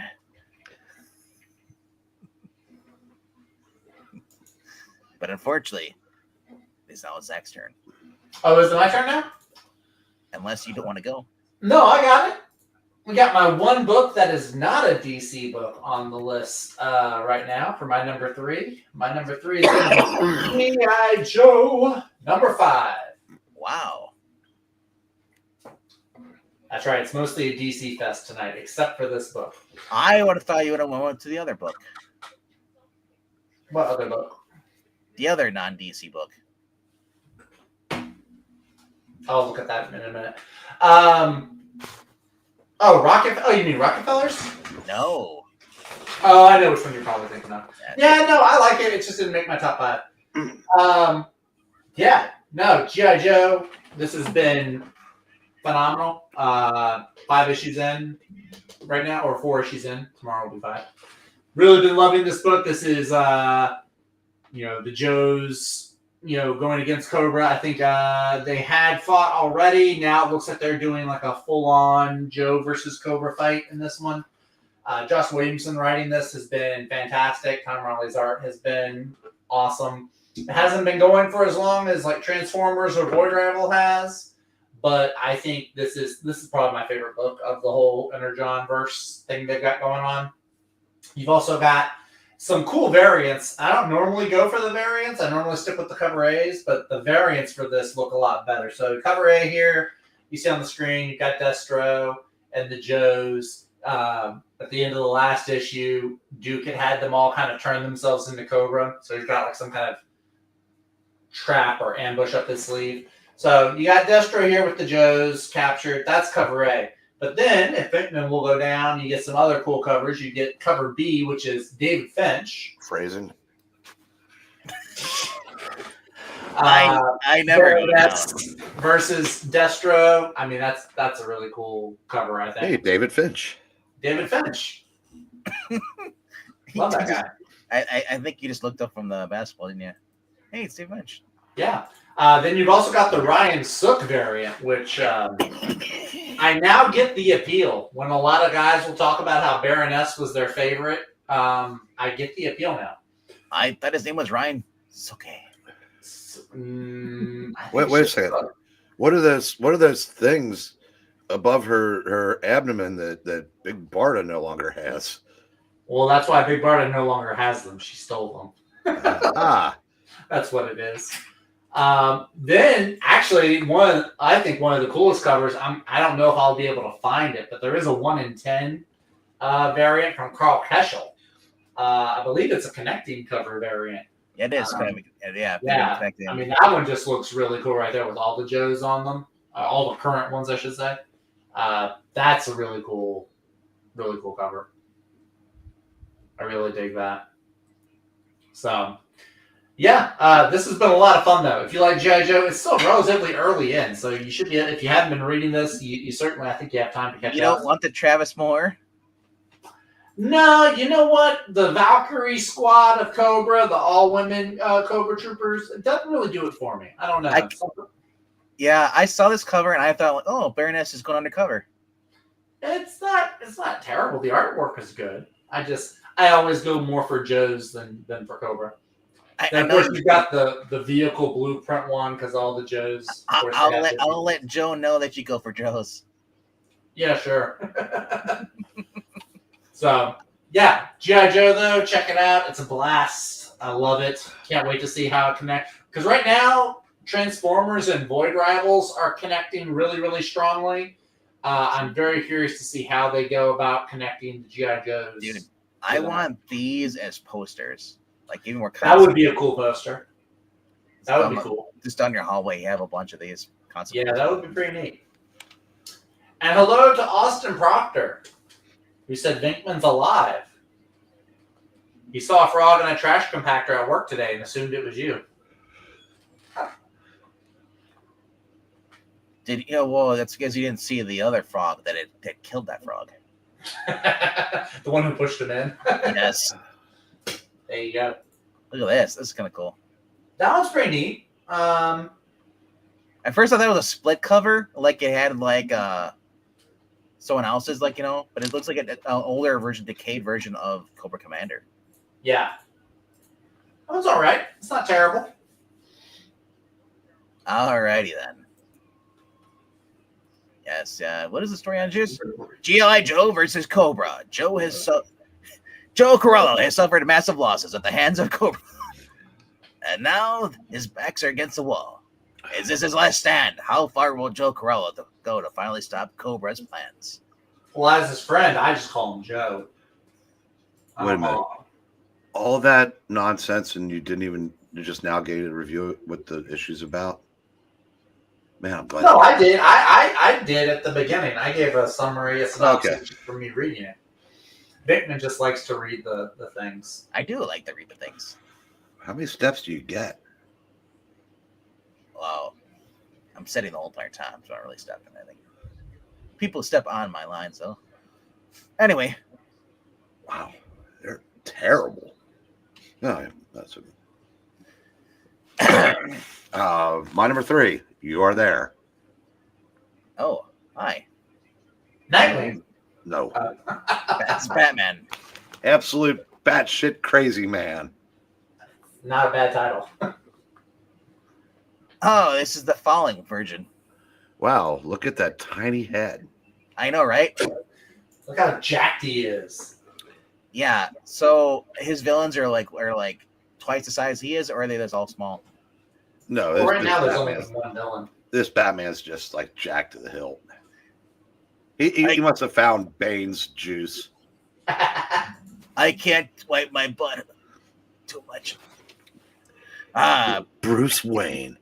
But unfortunately, it's now Zach's turn. Oh, is it my turn now? Unless you don't want to go. No, I got it. We got my one book that is not a DC book on the list right now for my number 3. My number 3 is G.I. Joe number 5. Wow. That's right. It's mostly a DC fest tonight, except for this book. I would have thought you would have went to the other book. What other book? The other non-DC book. I'll look at that in a minute. You mean Rockefellers? No. Oh, I know which one you're probably thinking of. Yeah, no, I like it. It just didn't make my top 5. G.I. Joe. This has been phenomenal. 5 issues in right now, or 4 issues in. Tomorrow will be 5. Really been loving this book. This is, the Joes, going against Cobra. I think they had fought already. Now it looks like they're doing like a full-on Joe versus Cobra fight in this one. Josh Williamson writing this has been fantastic. Tom Riley's art has been awesome. It hasn't been going for as long as like Transformers or Void Rival has, but I think this is probably my favorite book of the whole Energon verse thing they've got going on. You've also got some cool variants. I don't normally go for the variants. I normally stick with the cover A's, but the variants for this look a lot better. So cover A here, you see on the screen, you've got Destro and the Joes. At the end of the last issue, Duke had them all kind of turn themselves into Cobra. So he's got like some kind of trap or ambush up his sleeve. So you got Destro here with the Joes captured. That's cover A. But then, if Pinkman will go down, you get some other cool covers. You get cover B, which is David Finch. Phrasing. I never go down. Versus Destro. I mean, that's a really cool cover, I think. Hey, David Finch. David Finch. Love that guy. I think you just looked up from the basketball, didn't you? Hey, it's David Finch. Yeah. Then you've also got the Ryan Sook variant, which I now get the appeal. When a lot of guys will talk about how Baroness was their favorite, I get the appeal now. I thought his name was Ryan Sook. Wait a second. What are those things above her abdomen that Big Barda no longer has? Well, that's why Big Barda no longer has them. She stole them. That's what it is. Then, actually, I think one of the coolest covers, I don't know if I'll be able to find it, but there is a 1 in 10 variant from Carl Keschel. I believe it's a connecting cover variant. Yeah, it is. Yeah. I mean, that one just looks really cool right there with all the Joes on them. All the current ones, I should say. That's a really cool cover. I really dig that. So, yeah, this has been a lot of fun, though. If you like G.I. Joe, it's still relatively early in, so you should be, if you haven't been reading this, you certainly, I think you have time to catch up. You don't want the Travis Moore? No, you know what? The Valkyrie squad of Cobra, the all-women Cobra troopers, it doesn't really do it for me. I don't know. Yeah, I saw this cover, and I thought, oh, Baroness is going undercover. It's not terrible. The artwork is good. I always go more for Joe's than for Cobra. And of course, you got the vehicle blueprint one because all the Joes. I'll let Joe know that you go for Joe's. Yeah, sure. So, yeah, G.I. Joe, though, check it out. It's a blast. I love it. Can't wait to see how it connects. Because right now, Transformers and Void Rivals are connecting really, really strongly. I'm very curious to see how they go about connecting the GI Joes. Dude, I want these as posters. Like even more. That would be a cool poster. That would be cool. Just down your hallway, you have a bunch of these concept. Yeah, that would be pretty neat. And hello to Austin Proctor, who said Vinkman's alive. He saw a frog in a trash compactor at work today and assumed it was you. Well, that's because you didn't see the other frog that killed that frog. The one who pushed him in. Yes. There you go. Look at this. This is kind of cool. That one's pretty neat. At first, I thought it was a split cover, like it had like someone else's, but it looks like an older version, decayed version of Cobra Commander. Yeah. That one's all right. It's not terrible. Alrighty then. Yes. What is the story on Juice? G.I. Joe versus Cobra. Joe Corello has suffered massive losses at the hands of Cobra, and now his backs are against the wall. Is this his last stand? How far will Joe Corello go to finally stop Cobra's plans? Well, as his friend, I just call him Joe. Wait a minute. All that nonsense, and you just now gave a review what the issue's about? Man, I'm glad. No, I did. I did at the beginning. I gave a summary, a synopsis for me reading it. Vickman just likes to read the things. I do like to read the things. How many steps do you get? Wow. I'm setting the whole entire time, so I'm not really stepping anything. People step on my lines, though. Anyway. Wow. They're terrible. No, that's my number 3. You are there. Oh, hi. Nightwing. No. That's Batman. Absolute batshit crazy man. Not a bad title. Oh, this is the falling version. Wow, look at that tiny head. I know, right? Look how jacked he is. Yeah. So his villains are like twice the size he is, or are they just all small? No, well, right now there's only one villain. This Batman's just like jacked to the hilt. He must have found Bane's juice. I can't wipe my butt too much. Bruce Wayne,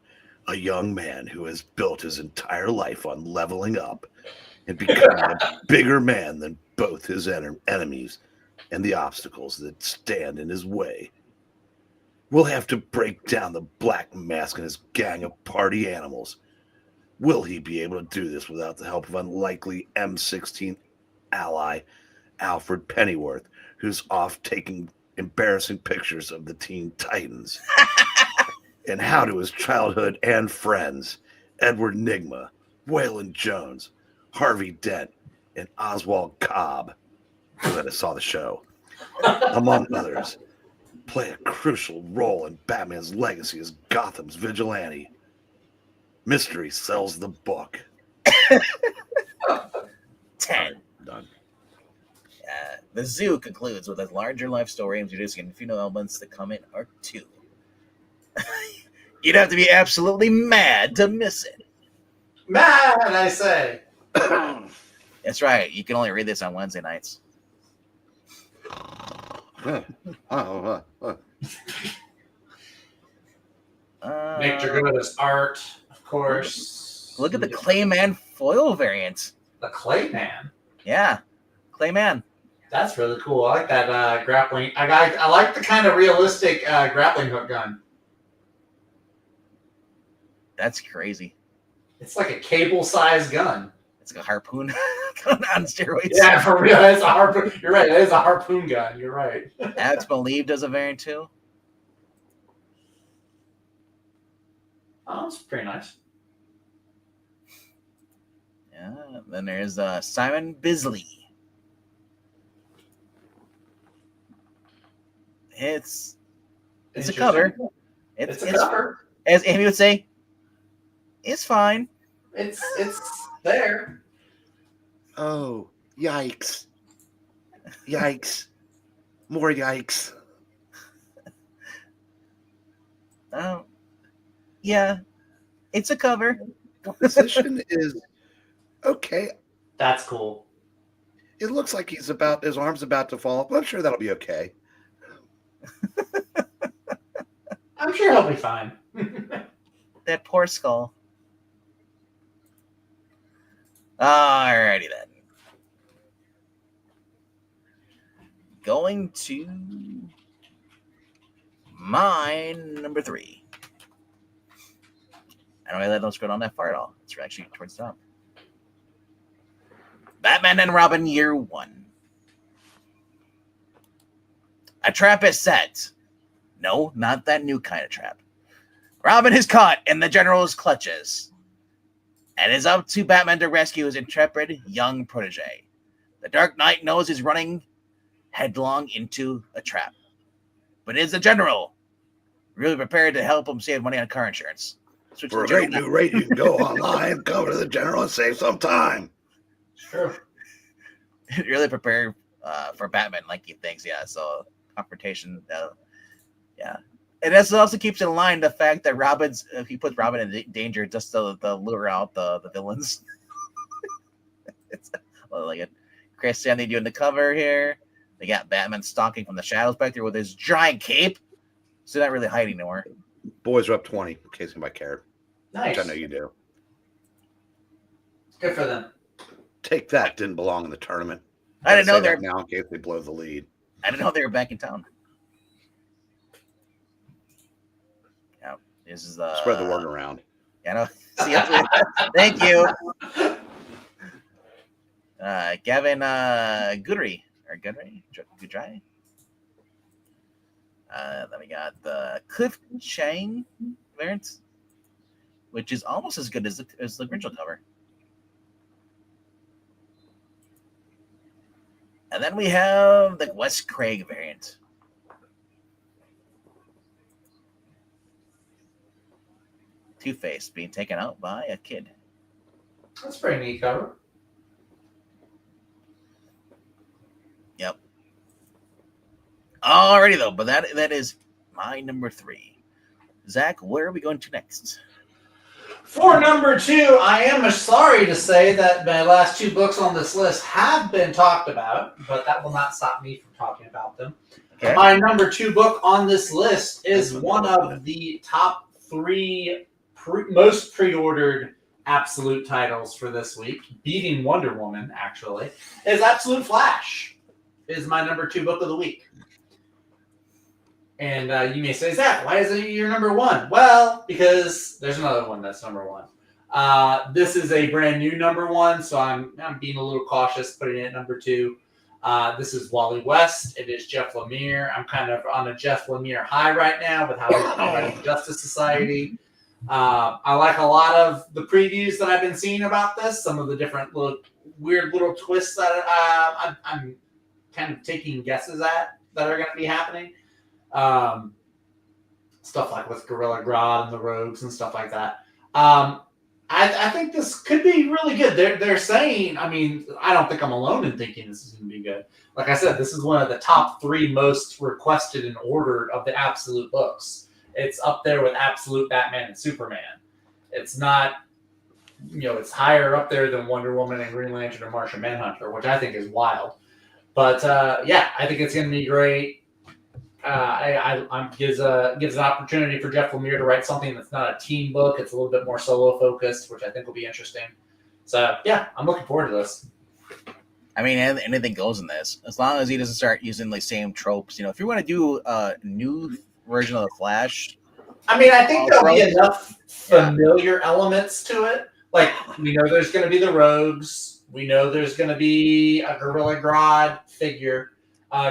a young man who has built his entire life on leveling up and becoming a bigger man than both his enemies and the obstacles that stand in his way. We'll have to break down the Black Mask and his gang of party animals. Will he be able to do this without the help of unlikely M16 ally Alfred Pennyworth, who's off taking embarrassing pictures of the Teen Titans? And how do his childhood and friends, Edward Nygma, Waylon Jones, Harvey Dent, and Oswald Cobb, who I saw the show, among others, play a crucial role in Batman's legacy as Gotham's vigilante? Mystery sells the book. 10. Done. The Zoo concludes with a larger life story introducing a few new elements that come in Arc 2. You'd have to be absolutely mad to miss it. Mad, I say. That's right. You can only read this on Wednesday nights. Nick Dragota's art, of course. Look at the Clayman foil variant. The Clayman? Yeah. Clayman. That's really cool. I like that grappling. I like the kind of realistic grappling hook gun. That's crazy. It's like a cable-sized gun. It's like a harpoon on steroids. Yeah, for real. It's a harpoon. You're right. It is a harpoon gun. You're right. Alex Believe does a variant too. Oh, that's pretty nice. Yeah. Then there's Simon Bisley. It's a cover. It's a cover. As Amy would say, it's fine. It's there. Oh, yikes. Yikes. More yikes. Oh, yeah. It's a cover. The position is okay. That's cool. It looks like his arm's about to fall, but I'm sure that'll be okay. I'm sure he'll be fine. That poor skull. Alrighty then. Going to my number 3. I don't really don't scroll down that far at all. It's actually towards the top. Batman and Robin Year 1. A trap is set. No, not that new kind of trap. Robin is caught in the General's clutches and is up to Batman to rescue his intrepid young protege. The Dark Knight knows he's running headlong into a trap, but is the General really prepared to help him save money on car insurance? Switch For a great new rate, you can go online, cover to the General, and save some time. Sure. Really prepared for Batman, like he thinks. Yeah, so confrontation. Yeah. And this also keeps in line the fact that he puts Robin in danger just to lure out the villains. It's like it. Chris Sandy doing the cover here. They got Batman stalking from the shadows back there with his giant cape. So not really hiding nowhere. Boys are up 20, in case anybody cared. Nice. Which I know you do. Good for them. Take that. Didn't belong in the tournament. I didn't know they're now in case they blow the lead. I didn't know they were back in town. Yeah, this is Spread the word around. Yeah, no. See, thank you, Gavin Goodry or Goodry. Then we got the Cliff Chang variant, which is almost as good as the original cover. And then we have the Wes Craig variant. Two-Face being taken out by a kid. That's a pretty neat cover. Yep. Alrighty though, but that is my number 3. Zach, where are we going to next? For number 2, I am sorry to say that my last 2 books on this list have been talked about, but that will not stop me from talking about them. Okay. My number 2 book on this list is one of the top 3 most pre-ordered Absolute titles for this week, beating Wonder Woman, actually, is Absolute Flash, is my number 2 book of the week. And you may say, Zach, why is it your number 1? Well, because there's another one that's number 1. This is a brand new number 1, so I'm being a little cautious putting it at number 2. This is Wally West. It is Jeff Lemire. I'm kind of on a Jeff Lemire high right now with how he's writing Justice Society. I like a lot of the previews that I've been seeing about this, some of the different weird little twists that I'm kind of taking guesses at that are going to be happening. Stuff like with Gorilla Grodd and the Rogues and stuff like that. I think this could be really good. They're saying, I mean, I don't think I'm alone in thinking this is going to be good. Like I said, this is one of the top 3 most requested and ordered of the Absolute books. It's up there with Absolute Batman and Superman. It's not, it's higher up there than Wonder Woman and Green Lantern or Martian Manhunter, which I think is wild. But yeah, I think it's going to be great. Gives an opportunity for Jeff Lemire to write something that's not a team book. It's a little bit more solo focused, which I think will be interesting. So yeah, I'm looking forward to this. I mean, anything goes in this, as long as he doesn't start using the same tropes. If you want to do a new version of the Flash, I mean, I think there'll be enough familiar elements to it. Like, we know there's going to be the Rogues. We know there's going to be a Gorilla Grodd figure.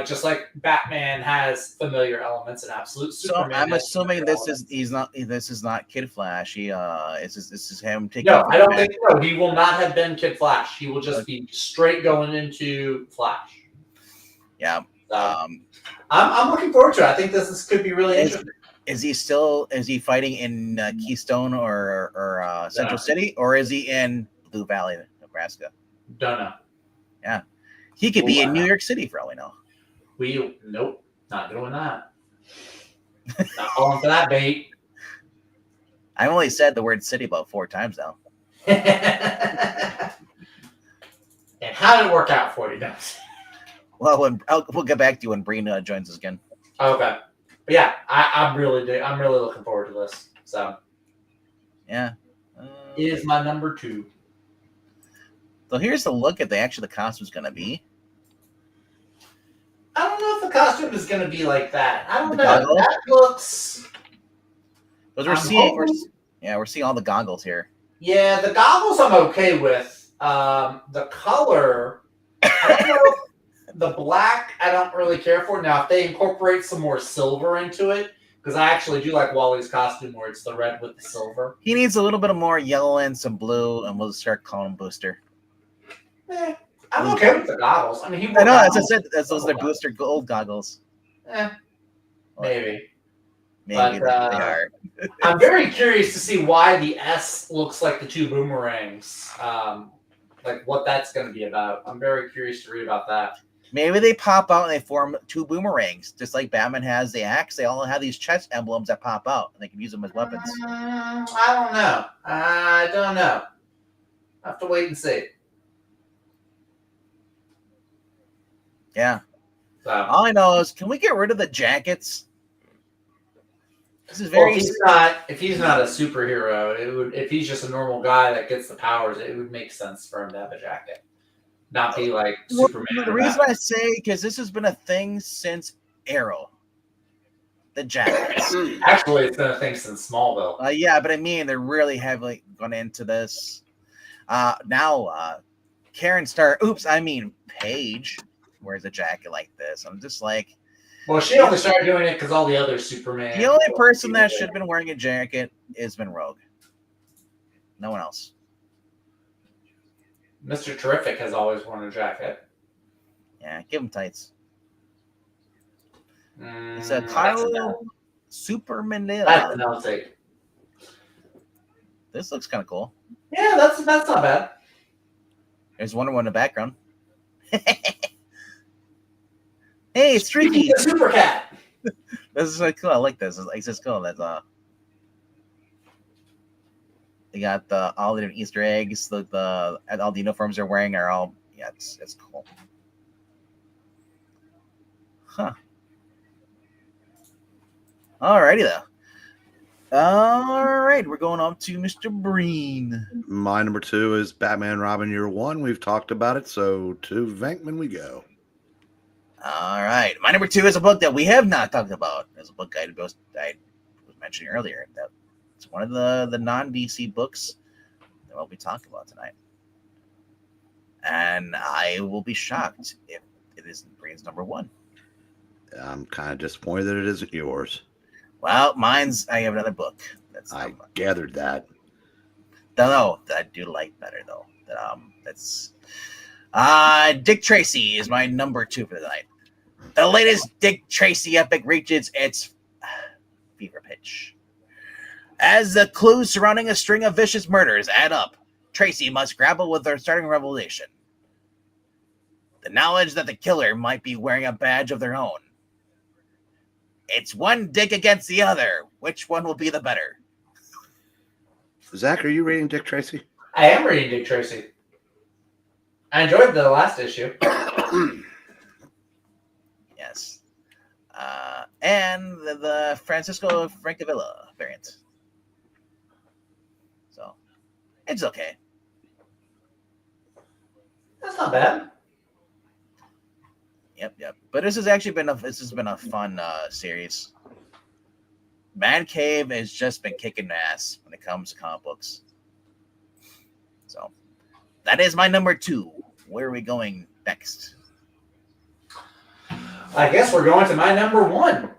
Just like Batman has familiar elements and Absolute Superman. So I'm assuming this is not Kid Flash. This is him taking. No, I don't think so. He will not have been Kid Flash. He will just be straight going into Flash. Yeah. I'm looking forward to it. I think this could be really interesting. Is he fighting in Keystone or Central City, or is he in Blue Valley, Nebraska? Don't know. Yeah. He could be in New York City for all we know. Nope, not doing that. Not falling for that bait. I've only said the word city about 4 times now. And how did it work out for you, guys? Well, we'll get back to you when Breen joins us again. Okay. But yeah, I'm really looking forward to this. So yeah, it is my number 2. So here's the look at the costume's gonna be. I don't know if the costume is gonna be like that. I don't know. Goggles? That looks. Because we're seeing all the goggles here. Yeah, the goggles I'm okay with. The color, I don't know. The black, I don't really care for. Now, if they incorporate some more silver into it, because I actually do like Wally's costume where it's the red with the silver. He needs a little bit of more yellow and some blue, and we'll start calling him Booster. I'm okay with the goggles. I mean, I know, as I said, those are Booster gold goggles. Maybe. Maybe they are. I'm very curious to see why the S looks like the 2 boomerangs. Like what that's going to be about. I'm very curious to read about that. Maybe they pop out and they form 2 boomerangs, just like Batman has the axe. They all have these chest emblems that pop out, and they can use them as weapons. I don't know. I have to wait and see. Yeah. So, all I know is, can we get rid of the jackets? This is very. If he's not a superhero, it would. If he's just a normal guy that gets the powers, it would make sense for him to have a jacket, not be like Superman. The reason I say, because this has been a thing since Arrow. The jackets. Actually, it's been a thing since Smallville. Yeah, but I mean, they're really heavily gone into this. Now, Paige wears a jacket like this. I'm just like. Well, she only started doing it because all the other Superman. The only person that should have been wearing a jacket has been Rogue. No one else. Mr. Terrific has always worn a jacket. Yeah, give him tights. It's a Kyle Super Manila. That's an outtake. This looks kind of cool. Yeah, that's not bad. There's Wonder Woman in the background. Hey, it's Streaky. The Super Cat. This is cool. I like this. It's just cool. That's they got all the different Easter eggs. All the uniforms they're wearing are all it's cool. Huh. Alrighty though. All right, we're going on to Mr. Breen. My number 2 is Batman Robin Year One. We've talked about it, so to Venkman we go. All right. My number 2 is a book that we have not talked about. It's a book I was mentioning earlier. It's one of the non-DC books that we'll be talking about tonight. And I will be shocked if it isn't Breen's number 1. I'm kind of disappointed that it isn't yours. Well, I have another book. I gathered that. No, I do like better, though. Dick Tracy is my number 2 for the night. The latest Dick Tracy epic reaches its fever pitch. As the clues surrounding a string of vicious murders add up, Tracy must grapple with their starting revelation. The knowledge that the killer might be wearing a badge of their own. It's one Dick against the other. Which one will be the better? Zach, are you reading Dick Tracy? I am reading Dick Tracy. I enjoyed the last issue. Yes. And the Francisco Francavilla variant. So, it's okay. That's not bad. Yep. But this has actually been a fun series. Man Cave has just been kicking ass when it comes to comic books. So, that is my number 2. Where are we going next? I guess we're going to my number 1.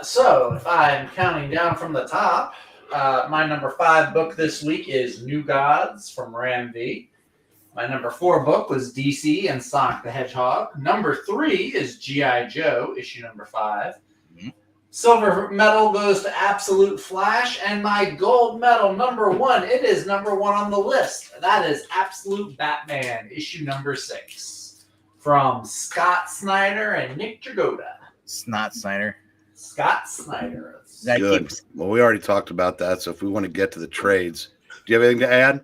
So if I'm counting down from the top, my number 5 book this week is New Gods from Ram V. My number 4 book was DC and Sonic the Hedgehog. Number 3 is G.I. Joe, issue number 5. Mm-hmm. Silver medal goes to Absolute Flash, and my gold medal, number 1, it is number 1 on the list. That is Absolute Batman, issue number 6, from Scott Snyder and Nick Dragotta. Scott Snyder. Good. Well, we already talked about that, so if we want to get to the trades, do you have anything to add?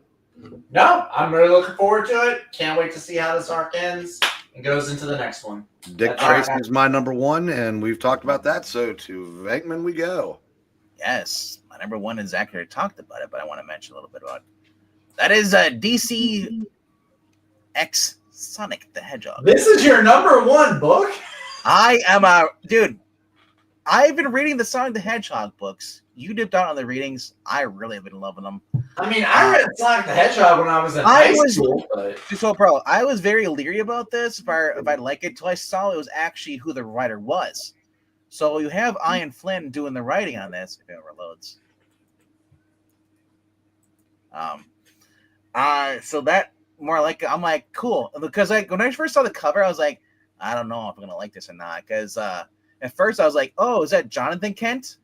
No, I'm really looking forward to it. Can't wait to see how this arc ends and goes into the next one. Dick That's all I Tracy got. is my number one, and we've talked about that. So to Venkman we go. Yes, my number one is Zach already talked about it, but I want to mention a little bit about it. That is DC X Sonic the Hedgehog. This is your number one book? I am a dude. I've been reading the Sonic the Hedgehog books. You dipped out on the readings. I really have been loving them. I mean, I read Sonic the Hedgehog when I was in high school. But... So, bro, I was very leery about this if I'd like it until I saw it was actually who the writer was. So you have Ian Flynn doing the writing on this. If it overloads. So that more like I'm like cool because like when I first saw the cover, I was like, I don't know if I'm gonna like this or not because at first I was like, oh, is that Jonathan Kent?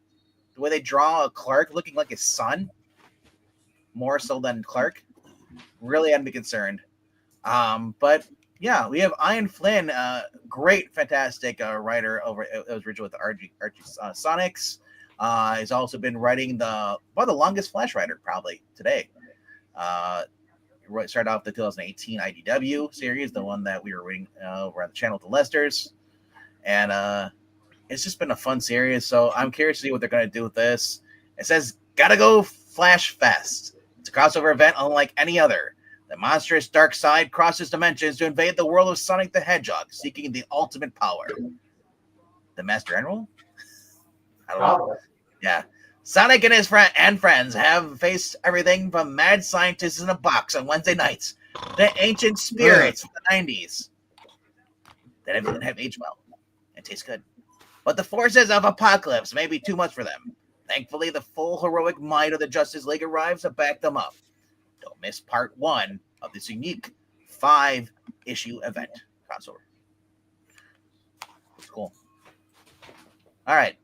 The way they draw a Clark looking like his son, more so than Clark, really had me concerned. But yeah, we have Ian Flynn, great, fantastic writer over. It was original with the Archie Sonics. He's also been writing the longest Flash writer probably today. Started off the 2018 IDW series, the one that we were reading over on the channel with the Lesters, and it's just been a fun series. So I'm curious to see what they're going to do with this. It says, "Gotta go Flash Fest." It's a crossover event unlike any other. The monstrous dark side crosses dimensions to invade the world of Sonic the Hedgehog, seeking the ultimate power. The Master General? I don't know. Yeah. Sonic and his friends have faced everything from mad scientists in a box on Wednesday nights to ancient spirits of the 90s that have aged well and taste good. But the forces of Apocalypse may be too much for them. Thankfully, the full heroic might of the Justice League arrives to back them up. Don't miss part 1 of this unique 5-issue event crossover. It's cool. All right.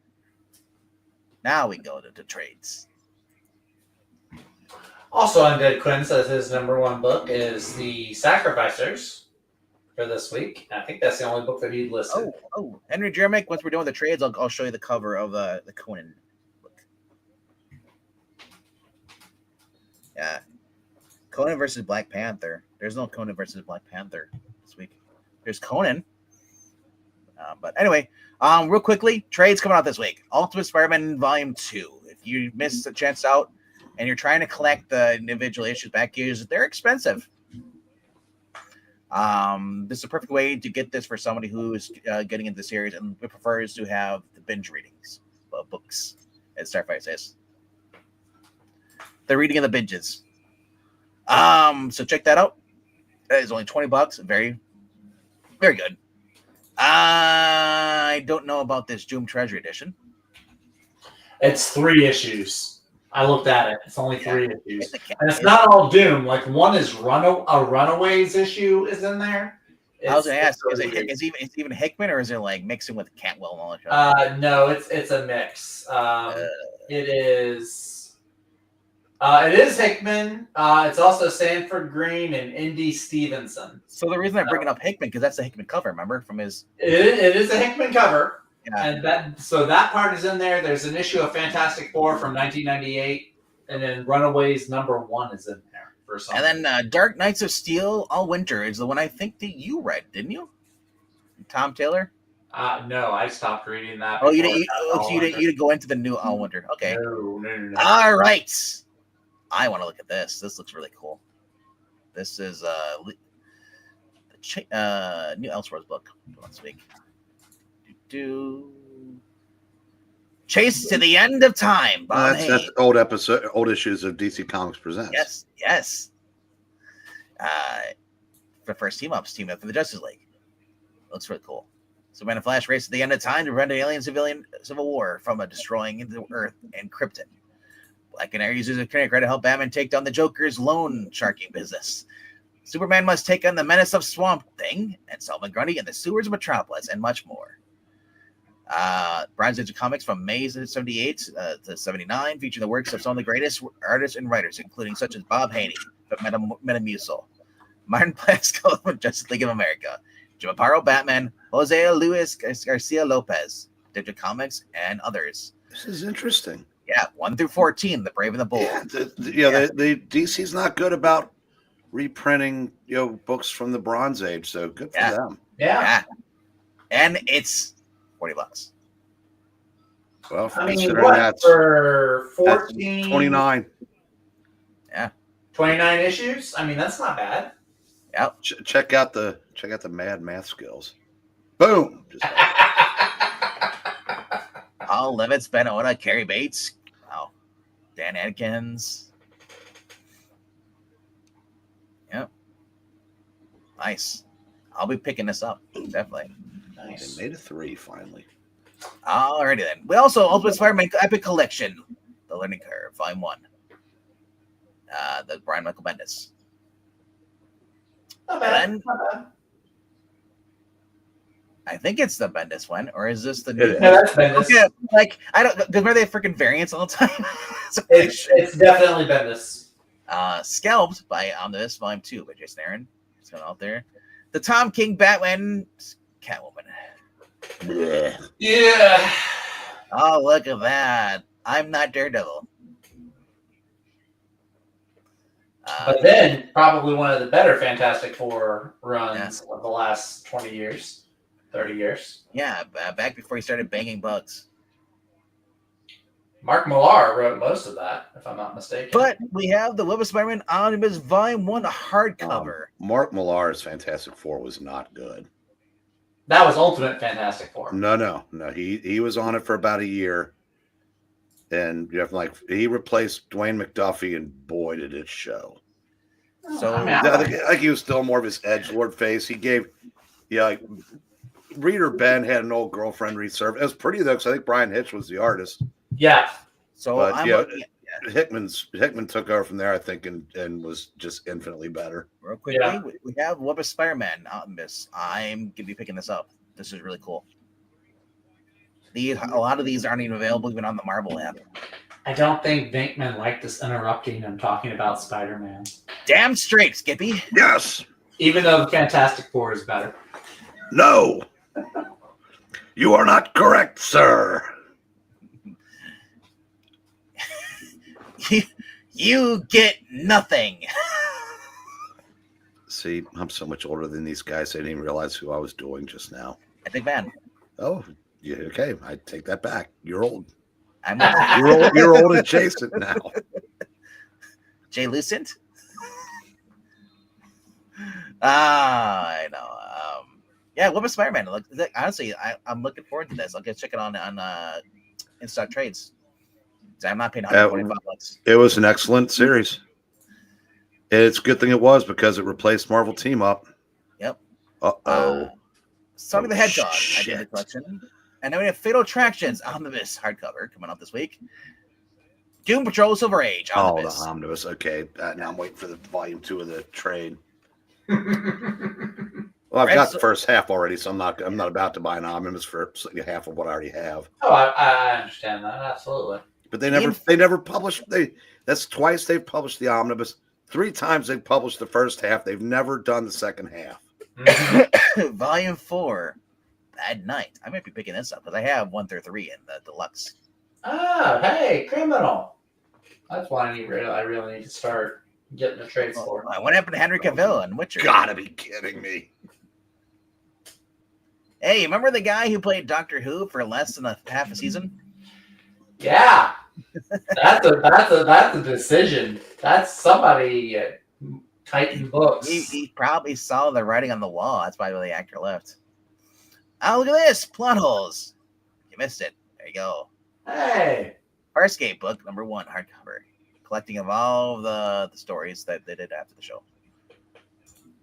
Now we go to the trades. Also, Undead Quinn says his number one book is The Sacrificers for this week. I think that's the only book that he listed. Oh, Henry Jeremic. Once we're done with the trades, I'll show you the cover of the Conan book. Yeah, Conan versus Black Panther. There's no Conan versus Black Panther this week. There's Conan. But anyway, real quickly, trades coming out this week. Ultimate Spider-Man Volume 2. If you missed the chance out and you're trying to collect the individual issues back issues, they're expensive. This is a perfect way to get this for somebody who's getting into the series and prefers to have the binge readings of books, as Starfire says. The reading of the binges. So check that out. That is only $20. Very, very good. I don't know about this Doom Treasure Edition. It's 3 issues. I looked at it. It's only 3 issues. And it's not all Doom. Like one is a Runaways issue is in there. I was going to ask, is it even Hickman or is it like mixing with Cantwell and all that? No, it's a mix. It is Hickman. It's also Sanford Green and Indy Stevenson. So the reason I'm bringing up Hickman because that's the Hickman cover, remember, from his. It is a Hickman cover, yeah. And that part is in there. There's an issue of Fantastic Four from 1998, and then Runaways #1 is in there for something. And then Dark Knights of Steel All Winter is the one I think that you read, didn't you? Tom Taylor. No, I stopped reading that. Oh, you didn't go into the new All Winter. Okay. No. All right. I want to look at this. This looks really cool. This is the new Elseworlds book last week. Chase to the End of Time. That's old issues of DC Comics Presents. Yes. For first team up for the Justice League. Looks really cool. Superman and Flash race to the end of time to prevent an alien civilian civil war from destroying the Earth and Krypton. Black Canary uses a credit to help Batman take down the Joker's loan sharking business. Superman must take on the menace of Swamp Thing and Solomon Grundy in the sewers of Metropolis and much more. Bronze Age Comics from May 78 to 79 feature the works of some of the greatest artists and writers, including such as Bob Haney, Metamucil, Martin Pascal from Justice League of America, Jim Aparo, Batman, Jose Luis Garcia Lopez, Digital Comics, and others. This is interesting. Yeah, 1 through 14, The Brave and the Bold. The DC's not good about reprinting, books from the Bronze Age. So good for them. Yeah. And it's $40. Well, I mean, considering what that's for 14, 29. Yeah. 29 issues? I mean, that's not bad. Yep. Check out the mad math skills. Boom. Just Paul Levitz, Ben Oda, Carrie Bates. Wow. Dan Adkins. Yep. Nice. I'll be picking this up. Definitely. Nice. They made a 3 finally. Alrighty then. We also Ultimate Spider-Man Epic Collection, The Learning Curve, Volume 1. The Brian Michael Bendis. Not bad. And Not bad. I think it's the Bendis one, or is this the It is. No, that's Bendis. Yeah, like I don't. Because where they freaking variants all the time. So It's definitely Bendis. Scalped by Omnibus Volume 2 by Jason Aaron. It's going out there. The Tom King Batman Catwoman. Blech. Yeah. Oh, look at that. I'm not Daredevil. But then, probably one of the better Fantastic Four runs of the last 20 years, 30 years. Yeah, back before he started banging bugs. Mark Millar wrote most of that, if I'm not mistaken. But we have the Web of Spider-Man Omnibus Volume 1 hardcover. Mark Millar's Fantastic Four was not good. That was Ultimate Fantastic Four. No. He was on it for about a year. And he replaced Dwayne McDuffie, and boy, did it show. So I think he was still more of his edgelord face. He gave, Reader Ben had an old girlfriend reserve. It was pretty though, because I think Brian Hitch was the artist. Yeah. So But I'm yeah, Hickman took over from there, I think, and was just infinitely better. real quickly, Yeah. we have Web of Spider-Man Omnibus. I'm gonna be picking this up. This is really cool. A lot of these aren't even available even on the Marvel app. I don't think Venkman liked us interrupting him talking about Spider-Man. Damn straight, Skippy. Yes. Even though the Fantastic Four is better. No. You are not correct, sir. You get nothing. See, I'm so much older than these guys. I didn't even realize who I was doing just now. I think, man. Oh, yeah, okay. I take that back. You're old. I'm You're old adjacent now. Jay Lucent. I know. Yeah, Web of Spider-Man. Look, honestly, I'm looking forward to this. I'll get check it on in stock trades. I'm not paying $125. It was an excellent series. It's a good thing it was, because it replaced Marvel Team Up. Yep. Uh-oh. Sonic the Hedgehog. I shit. did the collection. And then we have Fatal Attractions Omnibus hardcover coming out this week. Doom Patrol Silver Age Omnibus. Oh, the Omnibus. Okay. Now I'm waiting for the volume 2 of the trade. Well, I've got the first half already, so I'm not about to buy an Omnibus for half of what I already have. Oh, I understand that. Absolutely. But they never published. That's twice they've published the Omnibus. 3 times they've published the first half. They've never done the second half. Volume 4, Bad Night. I might be picking this up because I have 1 through 3 in the deluxe. Oh, hey, Criminal. That's why I really need to start getting the trades for. What happened to Henry Cavill and Witcher? Gotta be kidding me. Hey, remember the guy who played Doctor Who for less than half a season? Yeah, that's a decision. That's somebody Titan Books. He probably saw the writing on the wall. That's why the actor left. Oh, look at this. Plot holes. You missed it. There you go. Hey. Farscape book number 1 hardcover. Collecting of all the stories that they did after the show.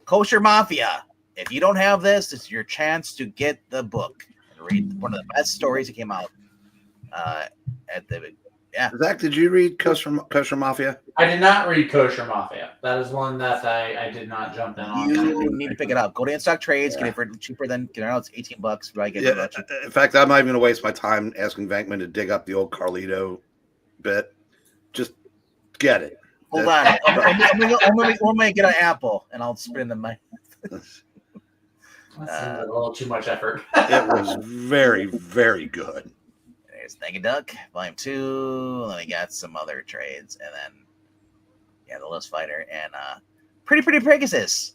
Kosher Mafia. If you don't have this, it's your chance to get the book and read one of the best stories that came out Zach, did you read Kosher Mafia? I did not read Kosher Mafia. That is one that I did not jump in on. You need to pick it up. Go to In Stock Trades, get it for cheaper than it's $18. Right? In fact, I'm not even going to waste my time asking Venkman to dig up the old Carlito bit. Just get it. Hold on. I'm gonna get an apple and I'll spit in the mic. That's a little too much effort. It was very, very good. There's Thank You Duck, Volume 2. Then we got some other trades, and then the Lost Fighter and Pretty Pegasus.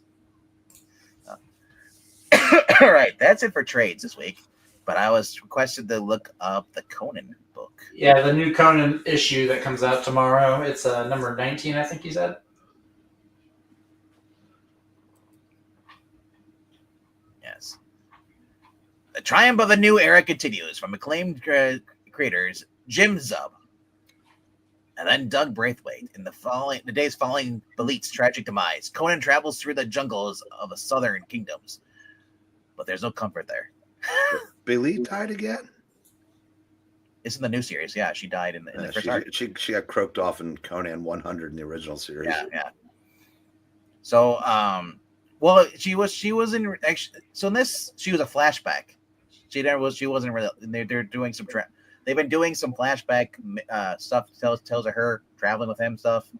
All right, that's it for trades this week. But I was requested to look up the Conan book. Yeah, the new Conan issue that comes out tomorrow. It's number 19, I think you said. Yes. The triumph of a new era continues from acclaimed creators Jim Zub and then Doug Braithwaite. In the days following Belit's tragic demise, Conan travels through the jungles of the southern kingdoms. But there's no comfort there. Billy died again? It's in the new series. Yeah, she died in the first arc. She got croaked off in Conan 100 in the original series. Yeah. So, well, she was in actually. So in this, she was a flashback. She wasn't really. They're doing some. They've been doing some flashback stuff. Tells of her traveling with him stuff.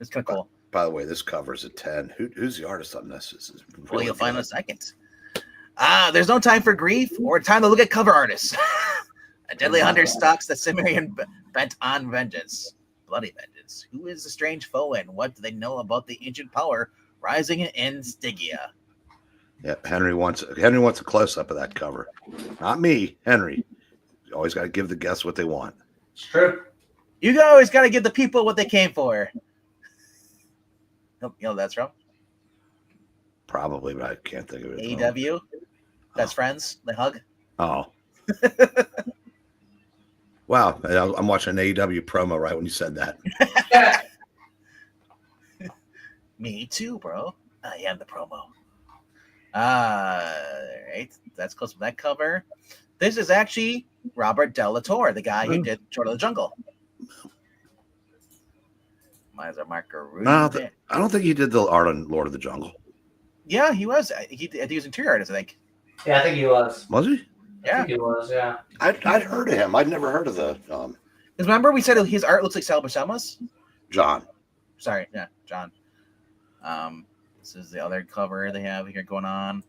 It's kind of cool. By the way, this cover's a 10. Who's the artist on this? This is really well, you'll find in a second. There's no time for grief or time to look at cover artists. A deadly hunter stalks the Cimmerian bent on vengeance. Bloody vengeance. Who is the strange foe and what do they know about the ancient power rising in Stygia? Yeah, Henry wants a close-up of that cover. Not me, Henry. You always got to give the guests what they want. It's true. You always got to give the people what they came for. You know that's from? Probably, but I can't think of it. AEW? Best friends? They hug? Oh. Wow, I'm watching an AEW promo right when you said that. Me too, bro. I am the promo. Right. That's close to that cover. This is actually Robert Del Torre, the guy who did Lord of the Jungle. Mine's a marker. I don't think he did the art on Lord of the Jungle. Yeah, he was. He was interior artist, I think. Yeah, I think he was. Was he? I think he was, yeah. I'd heard of him. I'd never heard of the Because remember we said his art looks like Sal Buscema's? John. Sorry, yeah, John. This is the other cover they have here going on.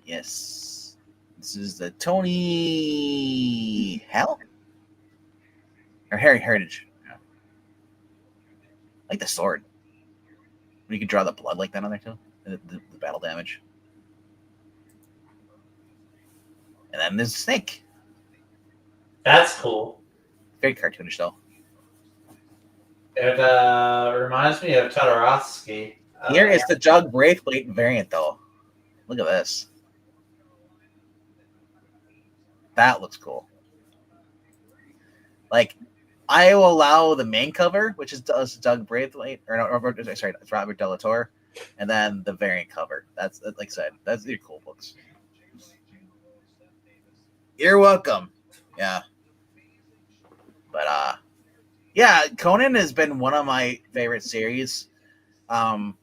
Yes. This is the Tony Hell? Or Heritage. Yeah. I like the sword. You can draw the blood like that on there too. The battle damage. And then there's a snake. That's cool. Very cartoonish though. It reminds me of Todorowsky. Here is the Doug Braithwaite variant though. Look at this. That looks cool. Like, I will allow the main cover, which is Doug Braithwaite, sorry, it's Robert Del Torre, and then the variant cover. That's like I said, that's your cool books. You're welcome. Yeah. But yeah, Conan has been one of my favorite series. I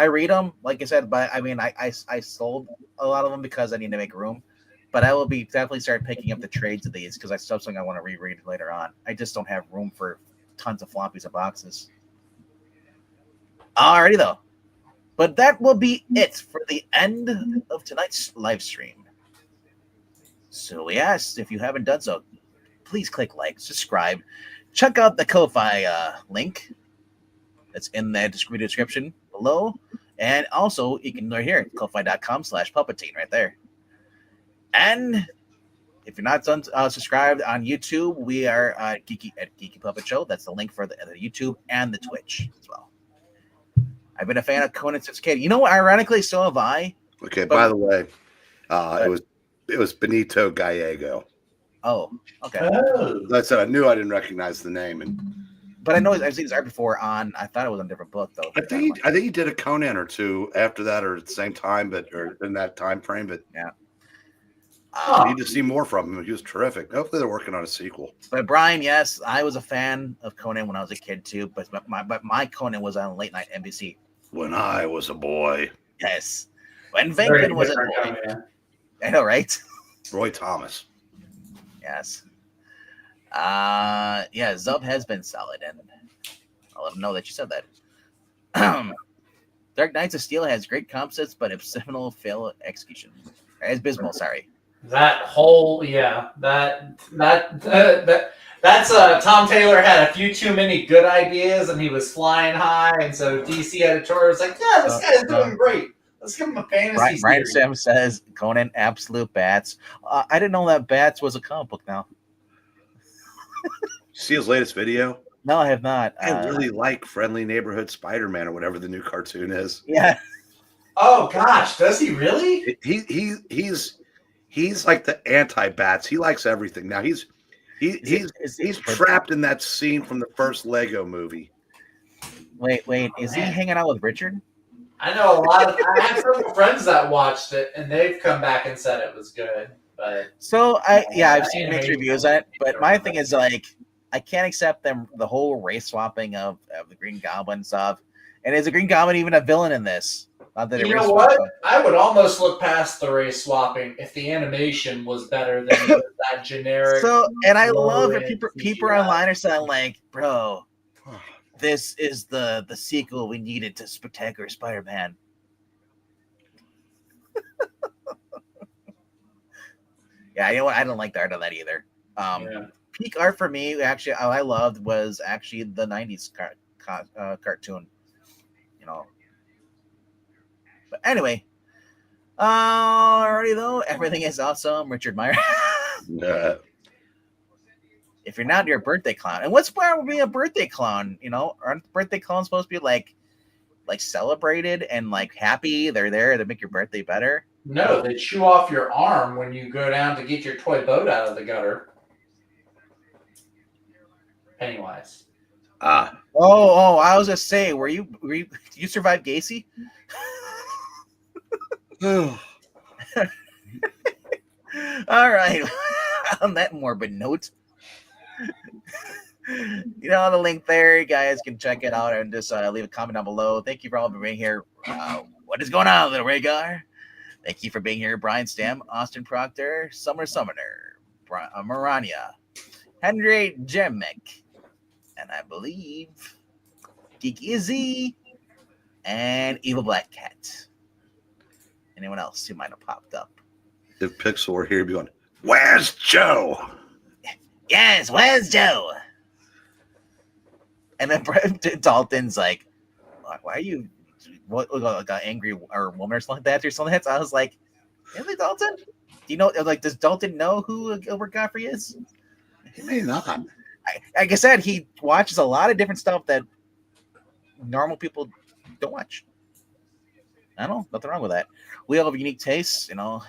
read them, like I said, but I mean, I sold a lot of them because I need to make room. But I will be definitely start picking up the trades of these because that's something I want to reread later on. I just don't have room for tons of floppies and boxes. Alrighty though. But that will be it for the end of tonight's live stream. So we asked, if you haven't done so, please click like, subscribe, check out the Ko-Fi link that's in the description below. And also, you can go here, ko-fi.com/Palpatine right there. And if you're not subscribed on YouTube, we are Geeky at Geeky Puppet Show. That's the link for the YouTube and the Twitch as well. I've been a fan of Conan since kid. You know what? Ironically, so have I. Okay. By the way, it was Benito Gallego. Oh, okay. Oh. Like I said, I knew I didn't recognize the name, But I know I've seen his art before on. I thought it was on a different book though. I think he did a Conan or two after that, or at the same time, or in that time frame. But yeah. I need to see more from him. He was terrific. Hopefully, they're working on a sequel. But Brian, yes, I was a fan of Conan when I was a kid too. But my Conan was on late night NBC. When I was a boy. Yes, when Venkman was a boy. I know, right? Roy Thomas. Yes. Yeah, Zub has been solid, and I'll let him know that you said that. Dark Knights of Steel has great concepts, but abysmal fail execution. Abysmal, sorry. That whole that's Tom Taylor had a few too many good ideas and he was flying high, and so DC editor was like, yeah, this guy's doing great. Let's give him a fantasy Brian series. Sam says Conan absolute bats. I didn't know that bats was a comic book now. See his latest video? No, I have not. I really like Friendly Neighborhood Spider-Man or whatever the new cartoon is. Yeah. Oh gosh, does he really? He's like the anti-bats. He likes everything. Now he's trapped in that scene from the first Lego movie. Wait, is he hanging out with Richard? I know I have several friends that watched it and they've come back and said it was good. But so I've seen mixed reviews on it, but my thing is like I can't accept the whole race swapping of the Green Goblin stuff. And is the Green Goblin even a villain in this? Not that you know what? I would almost look past the race swapping if the animation was better than that generic. So, and I love it. People online are saying like, bro, this is the sequel we needed to Spectacular Spider-Man. Yeah, you know what? I don't like the art of that either. Peak art for me, actually, I loved was actually the 90s cartoon. You know. But anyway, already though, everything is awesome. Richard Meyer. If you're not your birthday clown, and what's wrong with being a birthday clown? You know, aren't birthday clowns supposed to be like celebrated and like happy? They're there to make your birthday better. No, they chew off your arm when you go down to get your toy boat out of the gutter. Pennywise. Oh, I was just saying, were you did you survive Gacy? All right. On that morbid note, you know the link there. You guys can check it out and just leave a comment down below. Thank you for all for being here. What is going on, little Rhaegar? Thank you for being here, Brian Stam, Austin Proctor, Summoner, Marania, Henry Jemick, and I believe Geeky Izzy and Evil Black Cat. Anyone else who might have popped up? If Pixel were here, he'd be going, "Where's Joe?" Yes, where's Joe? And then Dalton's like, "Why are you? What like an angry or woman or something like that or something?" So I was like, "Really, Dalton? Do you know? Like, does Dalton know who Gilbert Godfrey is?" He may not. Like I said, he watches a lot of different stuff that normal people don't watch. I don't know, nothing wrong with that. We all have unique tastes, you know.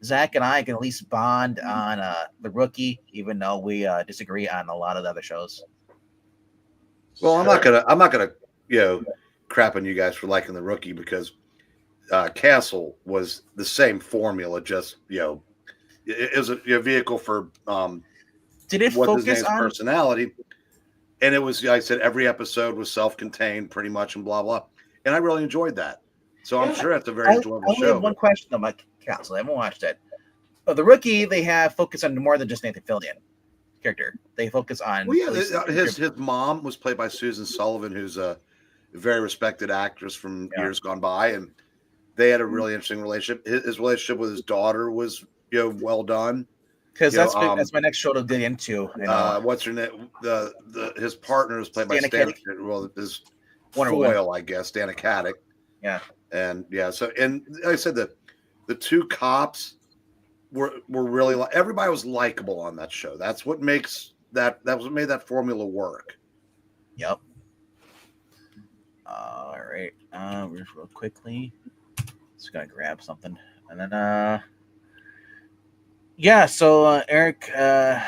Zach and I can at least bond on The Rookie, even though we disagree on a lot of the other shows. Well, I'm not gonna, crap on you guys for liking The Rookie because Castle was the same formula, just it was a vehicle for did it focus on personality, and it was, like I said, every episode was self-contained pretty much and blah blah, and I really enjoyed that. So I'm sure that's a very enjoyable show. I have one question about Castle. I haven't watched it. The Rookie, they have focused on more than just Nathan Fillion character. They focus on his mom was played by Susan Sullivan, who's a very respected actress from years gone by, and they had a really interesting relationship. His relationship with his daughter was well done. Because that's my next show to dig into. What's her name? His partner is played by Stan. Well, his foil, I guess, Dana Caddick. Yeah. And so like I said, the two cops were really everybody was likable on that show. That's what makes that was what made that formula work. Yep. All right. Just real quickly, just gonna grab something, and then So Eric, how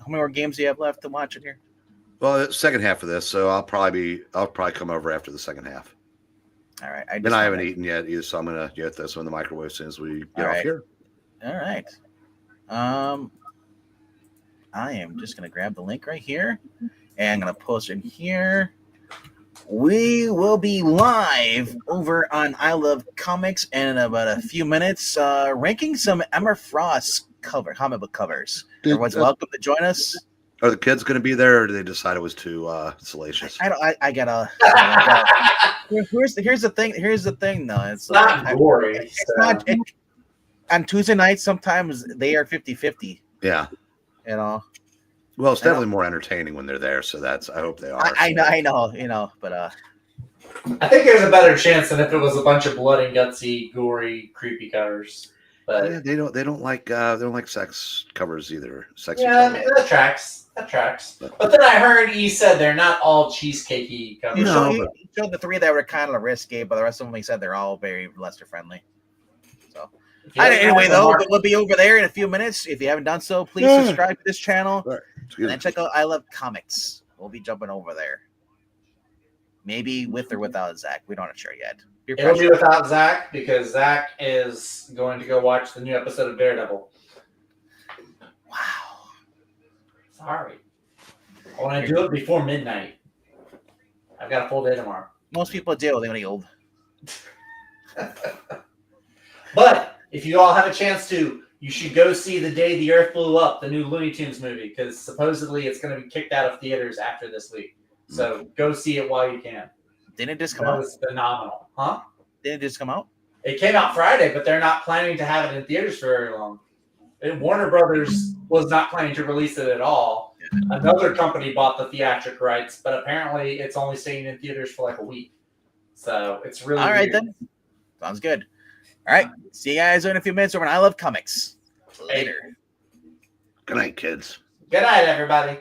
many more games do you have left to watch in here? Well, the second half of this, so I'll probably come over after the second half. All right. I haven't eaten yet either, so I'm gonna get this one in the microwave as soon as we get off here. All right. I am just gonna grab the link right here, and I'm gonna post it here. We will be live over on I Love Comics in about a few minutes, ranking some Emma Frost comic book covers. Everyone's welcome to join us. Are the kids going to be there, or did they decide it was too salacious? I gotta. Here's the thing. Here's the thing, though. It's not gory. It's not. on Tuesday nights, sometimes they are 50-50. Yeah. You know. Well, it's definitely more entertaining when they're there. So I hope they are. I know. But I think there's a better chance than if it was a bunch of blood and gutsy, gory, creepy covers. But yeah, they don't like sex covers either. Sexy yeah, I covers. mean, that tracks. But then I heard he said they're not all cheesecakey covers. He showed the 3 that were kind of risky, but the rest of them, he said they're all very Lester friendly. So anyway, though, we'll be over there in a few minutes. If you haven't done so, please subscribe to this channel and then check out I Love Comics. We'll be jumping over there. Maybe with or without Zach. We don't know sure yet. It'll be without Zach because Zach is going to go watch the new episode of Daredevil. Wow. Sorry. I want to do it before midnight. I've got a full day tomorrow. Most people do. They're going to get old. But if you all have a chance to, you should go see The Day the Earth Blew Up, the new Looney Tunes movie, because supposedly it's going to be kicked out of theaters after this week. So go see it while you can. Didn't it just come That out? was phenomenal. Huh? Didn't it just come out? It came out Friday, but they're not planning to have it in theaters for very long. And Warner Brothers was not planning to release it at all. Another company bought the theatric rights, but apparently it's only staying in theaters for like a week. So it's really all right weird. then. Sounds good. All right. See you guys in a few minutes over on I Love Comics. Later. Good night, kids. Good night, everybody.